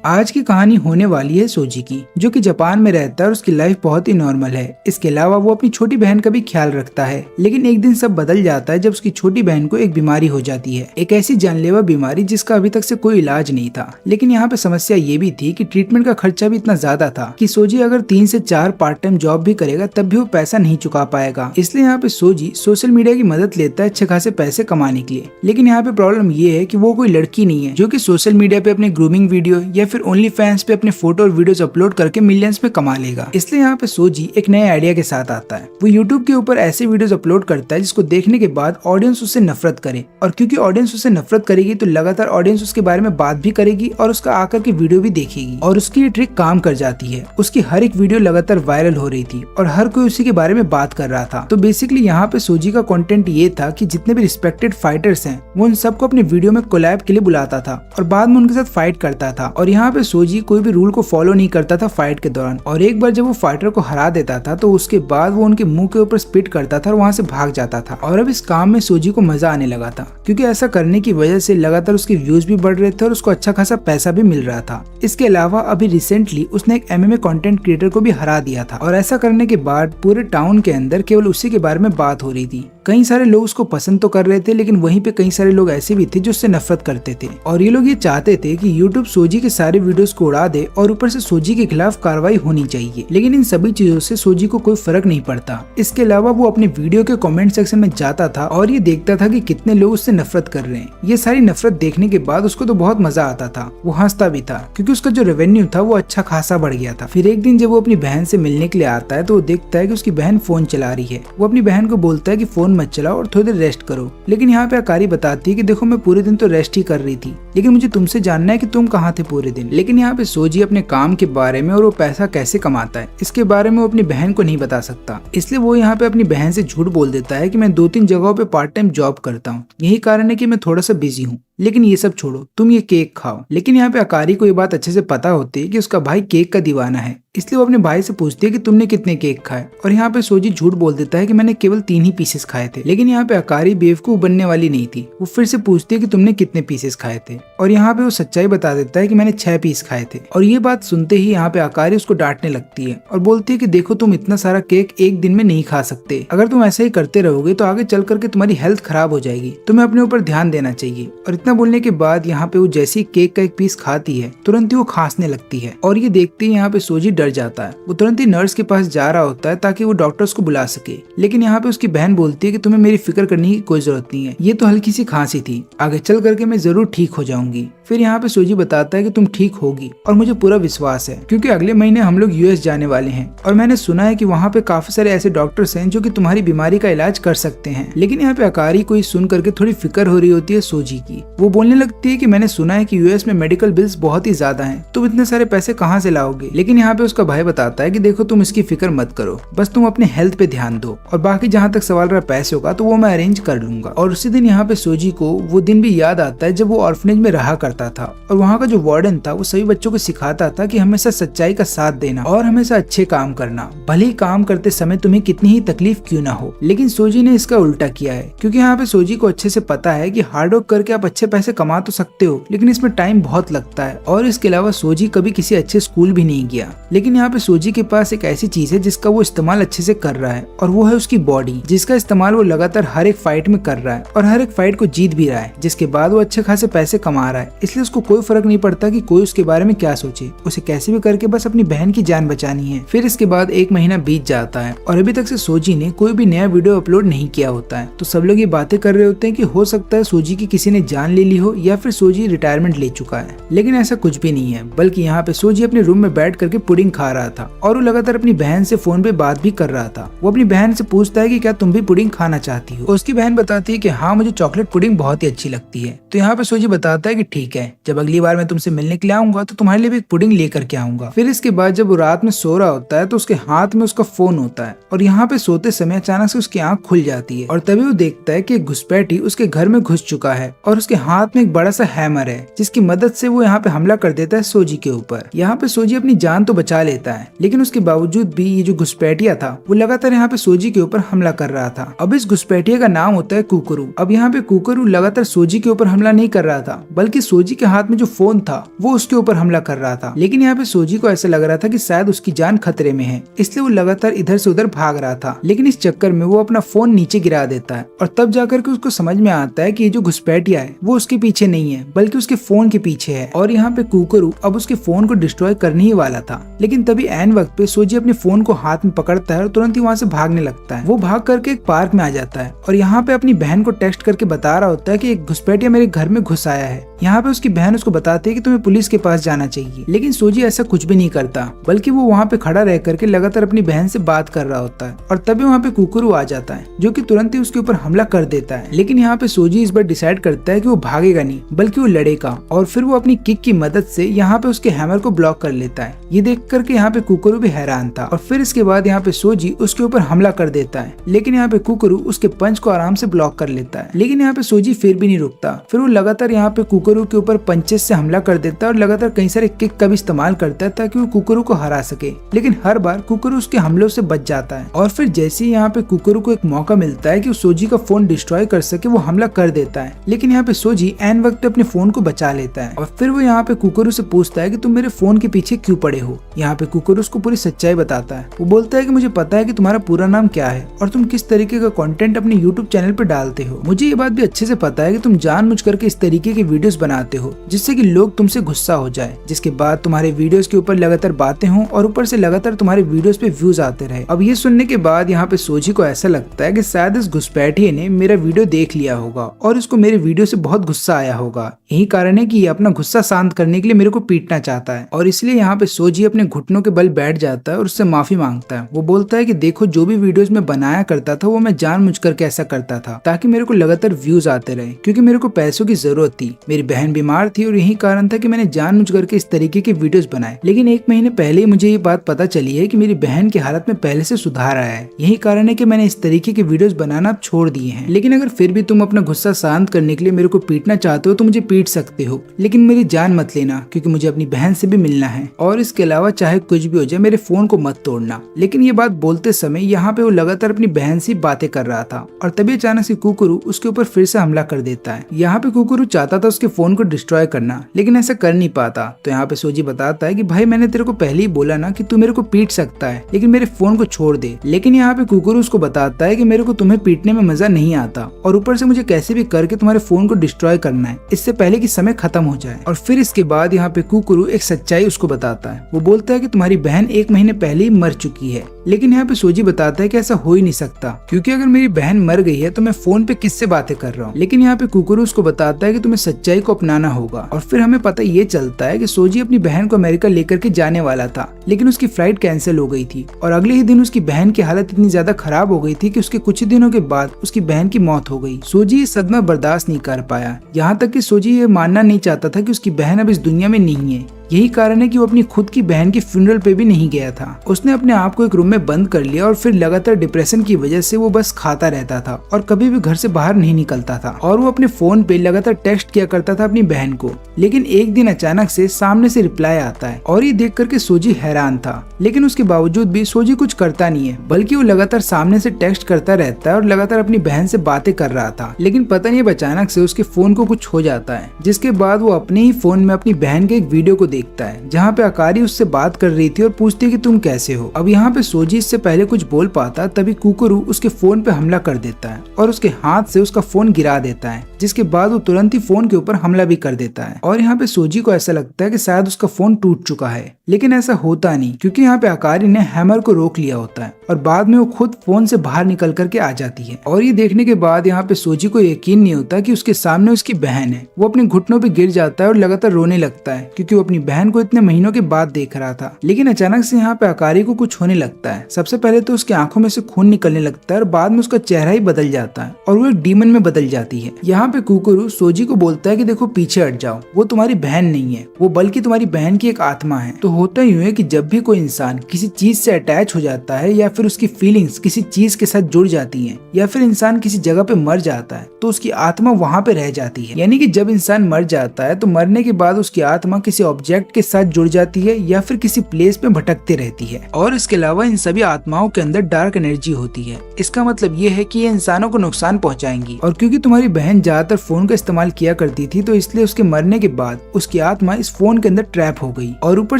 आज की कहानी होने वाली है सोजी की, जो कि जापान में रहता है और उसकी लाइफ बहुत ही नॉर्मल है। इसके अलावा वो अपनी छोटी बहन का भी ख्याल रखता है। लेकिन एक दिन सब बदल जाता है जब उसकी छोटी बहन को एक बीमारी हो जाती है, एक ऐसी जानलेवा बीमारी जिसका अभी तक से कोई इलाज नहीं था। लेकिन यहाँ पे समस्या ये भी थी कि ट्रीटमेंट का खर्चा भी इतना ज्यादा था कि सोजी अगर 3 से 4 पार्ट टाइम जॉब भी करेगा तब भी वो पैसा नहीं चुका पाएगा। इसलिए यहाँ पे सोजी सोशल मीडिया की मदद लेता है अच्छे खासे पैसे कमाने के लिए। लेकिन यहाँ पे प्रॉब्लम ये है कि वो कोई लड़की नहीं है जो कि सोशल मीडिया पे अपने ग्रूमिंग वीडियो या फिर ओनली फैंस पे अपने फोटो और वीडियोस अपलोड करके मिलियंस में कमा लेगा। इसलिए यहाँ पे सोजी एक नए आइडिया के साथ आता है। वो यूट्यूब के ऊपर ऐसे वीडियोस अपलोड करता है जिसको देखने के बाद ऑडियंस उससे नफरत करे, और क्योंकि ऑडियंस उससे नफरत करेगी तो लगातार ऑडियंस उसके बारे में बात भी करेगी और उसका आकर के वीडियो भी देखेगी। और उसकी ये ट्रिक काम कर जाती है। उसकी हर एक वीडियो लगातार वायरल हो रही थी और हर कोई उसी के बारे में बात कर रहा था। तो बेसिकली यहाँ पे सोजी का कंटेंट ये था कि जितने भी रिस्पेक्टेड फाइटर्स हैं वो उन सबको अपने वीडियो में कोलैब के लिए बुलाता था और बाद में उनके साथ फाइट करता था। और यहाँ पे सोजी कोई भी रूल को फॉलो नहीं करता था फाइट के दौरान। और एक बार जब वो फाइटर को हरा देता था तो उसके बाद वो उनके मुंह के ऊपर स्पिट करता था और वहाँ से भाग जाता था। और अब इस काम में सोजी को मजा आने लगा था, क्योंकि ऐसा करने की वजह से लगातार उसके व्यूज भी बढ़ रहे थे और उसको अच्छा खासा पैसा भी मिल रहा था। इसके अलावा अभी रिसेंटली उसने एक MMA कंटेंट क्रिएटर को भी हरा दिया था। और ऐसा करने के बाद पूरे टाउन के अंदर केवल उसी के बारे में बात हो रही थी। कई सारे लोग उसको पसंद तो कर रहे थे, लेकिन वहीं पे कई सारे लोग ऐसे भी थे जो उससे नफरत करते थे। और ये लोग ये चाहते थे कि YouTube सोजी के सारे वीडियोस को उड़ा दे और ऊपर से सोजी के खिलाफ कार्रवाई होनी चाहिए। लेकिन इन सभी चीजों से सोजी को कोई फर्क नहीं पड़ता। इसके अलावा वो अपने वीडियो के कमेंट सेक्शन में जाता था और ये देखता था कि कितने लोग उससे नफरत कर रहे हैं। ये सारी नफरत देखने के बाद उसको तो बहुत मजा आता था। वो हंसता भी था क्योंकि उसका जो रेवेन्यू था वो अच्छा खासा बढ़ गया था। फिर एक दिन जब वो अपनी बहन से मिलने के लिए आता है तो वो देखता है कि उसकी बहन फोन चला रही है। वो अपनी बहन को बोलता है कि फोन मत चलाओ और थोड़ी देर रेस्ट करो। लेकिन यहाँ पे अकारी बताती है कि देखो मैं पूरे दिन तो रेस्ट ही कर रही थी, लेकिन मुझे तुमसे जानना है कि तुम कहाँ थे पूरे दिन। लेकिन यहाँ पे सोजी अपने काम के बारे में और वो पैसा कैसे कमाता है इसके बारे में वो अपनी बहन को नहीं बता सकता। इसलिए वो यहाँ पे अपनी बहन से झूठ बोल देता है कि मैं 2-3 जगहों पे पार्ट टाइम जॉब करता हूँ, यही कारण है कि मैं थोड़ा सा बिजी हूँ। लेकिन ये सब छोड़ो, तुम ये केक खाओ। लेकिन यहाँ पे अकारी को ये बात अच्छे से पता होती है कि उसका भाई केक का दीवाना है। इसलिए वो अपने भाई से पूछती है कि तुमने कितने केक खाए। और यहाँ पे सोजी झूठ बोल देता है कि मैंने केवल 3 ही पीसेस खाए थे। लेकिन यहाँ पे अकारी बेवकूफ बनने वाली नहीं थी। वो फिर से पूछती है कि तुमने कितने पीसेस खाए थे। और यहाँ पे वो सच्चाई बता देता है कि मैंने 6 पीस खाए थे। और ये बात सुनते ही यहाँ पे अकारी उसको डांटने लगती है और बोलती है कि देखो तुम इतना सारा केक एक दिन में नहीं खा सकते। अगर तुम ऐसा ही करते रहोगे तो आगे चल करके तुम्हारी हेल्थ खराब हो जाएगी। तुम्हें अपने ऊपर ध्यान देना चाहिए। और इतना बोलने के बाद यहाँ पे वो जैसे ही केक का एक पीस खाती है तुरंत ही वो खांसने लगती है। और ये देखते ही यहाँ पे सोजी डर जाता है। वो तुरंत ही नर्स के पास जा रहा होता है ताकि वो डॉक्टर्स को बुला सके। लेकिन यहाँ पे उसकी बहन बोलती है कि तुम्हें मेरी फिक्र करने की कोई जरूरत नहीं है, ये तो हल्की सी खांसी थी, आगे चल करके मैं जरूर ठीक हो जाऊंगी। फिर यहाँ पे सोजी बताता है कि तुम ठीक होगी और मुझे पूरा विश्वास है, क्योंकि अगले महीने हम लोग US जाने वाले हैं और मैंने सुना है कि वहाँ पे काफी सारे ऐसे डॉक्टर्स हैं जो कि तुम्हारी बीमारी का इलाज कर सकते हैं। लेकिन यहाँ पे अकारी को सुन करके थोड़ी फिक्र हो रही होती है सोजी की। वो बोलने लगती है कि मैंने सुना है कि US में मेडिकल बिल्स बहुत ही ज्यादा हैं, तुम इतने सारे पैसे कहाँ से लाओगे। लेकिन यहाँ पे उसका भाई बताता है कि देखो तुम इसकी फिक्र मत करो, बस तुम अपने हेल्थ पे ध्यान दो और बाकी जहाँ तक सवाल रहा पैसों का तो वो मैं अरेंज कर लूंगा। और उसी दिन यहाँ पे सोजी को वो दिन भी याद आता है जब वो ऑर्फनेज में रहा करता था और वहाँ का जो वार्डन था वो सभी बच्चों को सिखाता था कि हमेशा सच्चाई का साथ देना और हमेशा अच्छे काम करना, भले ही काम करते समय तुम्हें कितनी ही तकलीफ क्यों ना हो। लेकिन सोजी ने इसका उल्टा किया है, क्योंकि यहाँ पे सोजी को अच्छे से पता है कि हार्ड वर्क करके आप अच्छे पैसे कमा तो सकते हो, लेकिन इसमें टाइम बहुत लगता है। और इसके अलावा सोजी कभी किसी अच्छे स्कूल भी नहीं गया। लेकिन यहाँ पे सोजी के पास एक ऐसी चीज है जिसका वो इस्तेमाल अच्छे से कर रहा है, और वो है उसकी बॉडी, जिसका इस्तेमाल वो लगातार हर एक फाइट में कर रहा है और हर एक फाइट को जीत भी रहा है, जिसके बाद वो अच्छे खासे पैसे कमा रहा है। इसलिए उसको कोई फर्क नहीं पड़ता कि कोई उसके बारे में क्या सोचे, उसे कैसे भी करके बस अपनी बहन की जान बचानी है। फिर इसके बाद 1 महीना बीत जाता है और अभी तक से सोजी ने कोई भी नया वीडियो अपलोड नहीं किया होता है। तो सब लोग ये बातें कर रहे होते हैं कि हो सकता है सोजी की किसी ने जान ले ली हो या फिर सोजी रिटायरमेंट ले चुका है। लेकिन ऐसा कुछ भी नहीं है, बल्कि यहाँ पे सोजी अपने रूम में बैठ करके पुडिंग खा रहा था और वो लगातार अपनी बहन से फोन पे बात भी कर रहा था। वो अपनी बहन से पूछता है कि क्या तुम भी पुडिंग खाना चाहती हो। उसकी बहन बताती है कि हाँ मुझे चॉकलेट पुडिंग बहुत ही अच्छी लगती है। तो यहाँ पे सोजी बताता है कि ठीक है, जब अगली बार मैं तुमसे मिलने के लिए आऊंगा तो तुम्हारे लिए भी एक पुडिंग लेकर के आऊंगा। फिर इसके बाद जब वो रात में सो रहा होता है तो उसके हाथ में उसका फोन होता है और यहाँ पे सोते समय अचानक से उसकी आंख खुल जाती है और तभी वो देखता है कि एक घुसपैठी उसके घर में घुस चुका है और उसके हाथ में एक बड़ा सा हैमर है, जिसकी मदद से वो यहाँ पे हमला कर देता है सोजी के ऊपर। यहाँ पे सोजी अपनी जान तो बचा लेता है, लेकिन उसके बावजूद भी ये जो घुसपैठिया था वो लगातार यहाँ पे सोजी के ऊपर हमला कर रहा था। अब इस घुसपैठिया का नाम होता है कुकरू। अब यहाँ पे कुकरू लगातार सोजी के ऊपर हमला नहीं कर रहा था, बल्कि सोजी सोजी के हाथ में जो फोन था वो उसके ऊपर हमला कर रहा था। लेकिन यहाँ पे सोजी को ऐसा लग रहा था कि शायद उसकी जान खतरे में है, इसलिए वो लगातार इधर से उधर भाग रहा था। लेकिन इस चक्कर में वो अपना फोन नीचे गिरा देता है और तब जाकर के उसको समझ में आता है कि ये जो घुसपैठिया है वो उसके पीछे नहीं है बल्कि उसके फोन के पीछे है। और यहाँ पे कुकरू अब उसके फोन को डिस्ट्रॉय करने ही वाला था। लेकिन तभी ऐन वक्त पे सोजी अपने फोन को हाथ में पकड़ता है और तुरंत ही वहाँ से भागने लगता है। वो भाग करके एक पार्क में आ जाता है और यहाँ पे अपनी बहन को टेक्स्ट करके बता रहा होता है कि एक घुसपैठिया मेरे घर में घुस आया है। यहाँ पे उसकी बहन उसको बताती है कि तुम्हें पुलिस के पास जाना चाहिए। लेकिन सोजी ऐसा कुछ भी नहीं करता, बल्कि वो वहाँ पे खड़ा रह करके लगातार अपनी बहन से बात कर रहा होता है। और तभी वहाँ पे कुकरू आ जाता है जो कि तुरंत ही उसके ऊपर हमला कर देता है। लेकिन यहाँ पे सोजी इस बार डिसाइड करता है कि वो भागेगा नहीं बल्कि वो लड़ेगा और फिर वो अपनी किक की मदद से यहाँ पे उसके हैमर को ब्लॉक कर लेता है। ये देख करके यहाँ पे कुकरू भी हैरान था और फिर इसके बाद यहाँ पे सोजी उसके ऊपर हमला कर देता है। लेकिन यहाँ पे कुकरू उसके पंच को आराम से ब्लॉक कर लेता है। लेकिन यहाँ पे सोजी फिर भी नहीं रुकता, फिर वो लगातार यहाँ पे कुकरू के ऊपर पंचेस से हमला कर देता है और लगातार कई सारे किक का भी इस्तेमाल करता है ताकि वो कुकरू को हरा सके। लेकिन हर बार कुकरू उसके हमलों से बच जाता है और फिर जैसे ही यहाँ पे कुकरू को एक मौका मिलता है कि वो सोजी का फोन डिस्ट्रॉय कर सके, वो हमला कर देता है। लेकिन यहाँ पे सोजी एन वक्त पे अपने फोन को बचा लेता है और फिर वो यहाँ पे कुकरू से पूछता है कि तुम मेरे फोन के पीछे क्यों पड़े हो। यहाँ पे कुकरू उसको पूरी सच्चाई बताता है। वो बोलता है कि मुझे पता है कि तुम्हारा पूरा नाम क्या है और तुम किस तरीके का कंटेंट अपने यूट्यूब चैनल पे डालते हो। मुझे ये बात भी अच्छे से पता है कि तुम जानबूझ करके इस तरीके के वीडियोस बनाते हो जिससे कि लोग तुमसे गुस्सा हो जाए, जिसके बाद तुम्हारे वीडियोस के ऊपर लगातार बातें हों और ऊपर से लगातार तुम्हारे वीडियोस पे व्यूज आते रहे। अब ये सुनने के बाद यहाँ पे सोजी को ऐसा लगता है कि शायद इस घुसपैठिए ने मेरा वीडियो देख लिया होगा और इसको मेरे वीडियो से बहुत गुस्सा आया होगा। यही कारण है कि ये अपना गुस्सा शांत करने के लिए मेरे को पीटना चाहता है और इसलिए यहाँ पे सोजी अपने घुटनों के बल बैठ जाता है और उससे माफी मांगता है। वो बोलता है कि देखो, जो भी वीडियोस मैं बनाया करता था वो मैं जानबूझ करके ऐसा करता था ताकि मेरे को लगातार व्यूज आते रहे, क्योंकि मेरे को पैसों की जरूरत थी। मेरी बहन बीमार थी और यही कारण था कि मैंने जानबूझ करके इस तरीके के वीडियोस बनाए। लेकिन 1 महीने पहले ही मुझे ये बात पता चली है कि मेरी बहन की हालत में पहले से सुधार आया है। यही कारण है कि मैंने इस तरीके के वीडियोस बनाना अब छोड़ दिए हैं। लेकिन अगर फिर भी तुम अपना गुस्सा शांत करने के लिए मेरे को पीटना चाहते हो तो मुझे पीट सकते हो, लेकिन मेरी जान मत लेना, क्योंकि मुझे अपनी बहन से भी मिलना है। और इसके अलावा चाहे कुछ भी हो जाए, मेरे फोन को मत तोड़ना। लेकिन ये बात बोलते समय यहाँ पे वो लगातार अपनी बहन से बातें कर रहा था और तभी अचानक से कुकरू उसके ऊपर फिर से हमला कर देता है। यहाँ पे कुकरू चाहता था उसके फोन को डिस्ट्रॉय करना, लेकिन ऐसा कर नहीं पाता। तो यहाँ पे सोजी बताता है कि भाई, मैंने तेरे को पहले ही बोला ना कि तू मेरे को पीट सकता है, लेकिन मेरे फोन को छोड़ दे। लेकिन यहाँ पे कुकरू उसको बताता है कि मेरे को तुम्हें पीटने में मजा नहीं आता और ऊपर से मुझे कैसे भी करके तुम्हारे फोन को डिस्ट्रॉय करना है, इससे पहले कि समय खत्म हो जाए। और फिर इसके बाद यहाँ पे कुकरू एक सच्चाई उसको बताता है। वो बोलता है कि तुम्हारी बहन 1 महीने पहले ही मर चुकी है। लेकिन यहाँ पे सोजी बताता है कि ऐसा हो ही नहीं सकता, क्योंकि अगर मेरी बहन मर गई है तो मैं फोन पे किससे बातें कर रहा हूँ। लेकिन यहाँ पे कुकरू उसको बताता है कि तुम्हें सच्चाई को अपनाना होगा। और फिर हमें पता ये चलता है कि सोजी अपनी बहन को अमेरिका लेकर के जाने वाला था, लेकिन उसकी फ्लाइट कैंसिल हो गई थी और अगले ही दिन उसकी बहन की हालत इतनी ज्यादा खराब हो गई थी कि उसके कुछ दिनों के बाद उसकी बहन की मौत हो गई। सोजी ये सदमा बर्दाश्त नहीं कर पाया, यहाँ तक कि सोजी ये मानना नहीं चाहता था कि उसकी बहन अब इस दुनिया में नहीं है। यही कारण है कि वो अपनी खुद की बहन की फ्यूनरल पे भी नहीं गया था। उसने अपने आप को एक रूम में बंद कर लिया और फिर लगातार डिप्रेशन की वजह से वो बस खाता रहता था और कभी भी घर से बाहर नहीं निकलता था। और वो अपने फोन पे लगातार टेक्स्ट किया करता था अपनी बहन को। लेकिन एक दिन अचानक से सामने से रिप्लाई आता है और ये देख करके सोजी हैरान था। लेकिन उसके बावजूद भी सोजी कुछ करता नहीं है, बल्कि वो लगातार सामने से टेक्स्ट करता रहता है और लगातार अपनी बहन से बातें कर रहा था। लेकिन पता नहीं अचानक से उसके फोन को कुछ हो जाता है, जिसके बाद वो अपने ही फोन में अपनी बहन के एक वीडियो को देखता है जहाँ पे अकारी उससे बात कर रही थी और पूछती कि तुम कैसे हो। अब यहाँ पे सोजी इससे पहले कुछ बोल पाता तभी कुकरू उसके फोन पे हमला कर देता है और उसके हाथ से उसका फोन गिरा देता है, जिसके बाद वो तुरंत ही फोन के ऊपर हमला भी कर देता है। और यहाँ पे सोजी को ऐसा लगता है कि शायद उसका फोन टूट चुका है, लेकिन ऐसा होता नहीं, क्योंकि यहाँ पे अकारी ने हैमर को रोक लिया होता है और बाद में वो खुद फोन से बाहर निकल करके आ जाती है। और ये देखने के बाद यहाँ पे सोजी को यकीन नहीं होता कि उसके सामने उसकी बहन है। वो अपने घुटनों पे गिर जाता है और लगातार रोने लगता है, क्योंकि वो अपनी बहन को इतने महीनों के बाद देख रहा था। लेकिन अचानक से यहाँ पे अकारी को कुछ होने लगता है। सबसे पहले तो उसकी आंखों में से खून निकलने लगता है और बाद में उसका चेहरा ही बदल जाता है और वो एक डीमन में बदल जाती है। यहाँ पे कुकरू सोजी को बोलता है कि देखो, पीछे हट जाओ, वो तुम्हारी बहन नहीं है, वो बल्कि तुम्हारी बहन की एक आत्मा है। तो होता यूं है कि जब भी कोई इंसान किसी चीज से अटैच हो जाता है या फिर उसकी फीलिंग्स किसी चीज के साथ जुड़ जाती हैं, या फिर इंसान किसी जगह पे मर जाता है तो उसकी आत्मा वहां पे रह जाती है। यानी कि जब इंसान मर जाता है तो मरने के बाद उसकी आत्मा किसी ऑब्जेक्ट प्रोजेक्ट के साथ जुड़ जाती है या फिर किसी प्लेस में भटकते रहती है। और इसके अलावा इन सभी आत्माओं के अंदर डार्क एनर्जी होती है। इसका मतलब ये है कि ये इंसानों को नुकसान पहुंचाएंगी। और क्योंकि तुम्हारी बहन ज्यादातर फोन का इस्तेमाल किया करती थी, तो इसलिए उसके मरने के बाद उसकी आत्मा इस फोन के अंदर ट्रैप हो गई। और ऊपर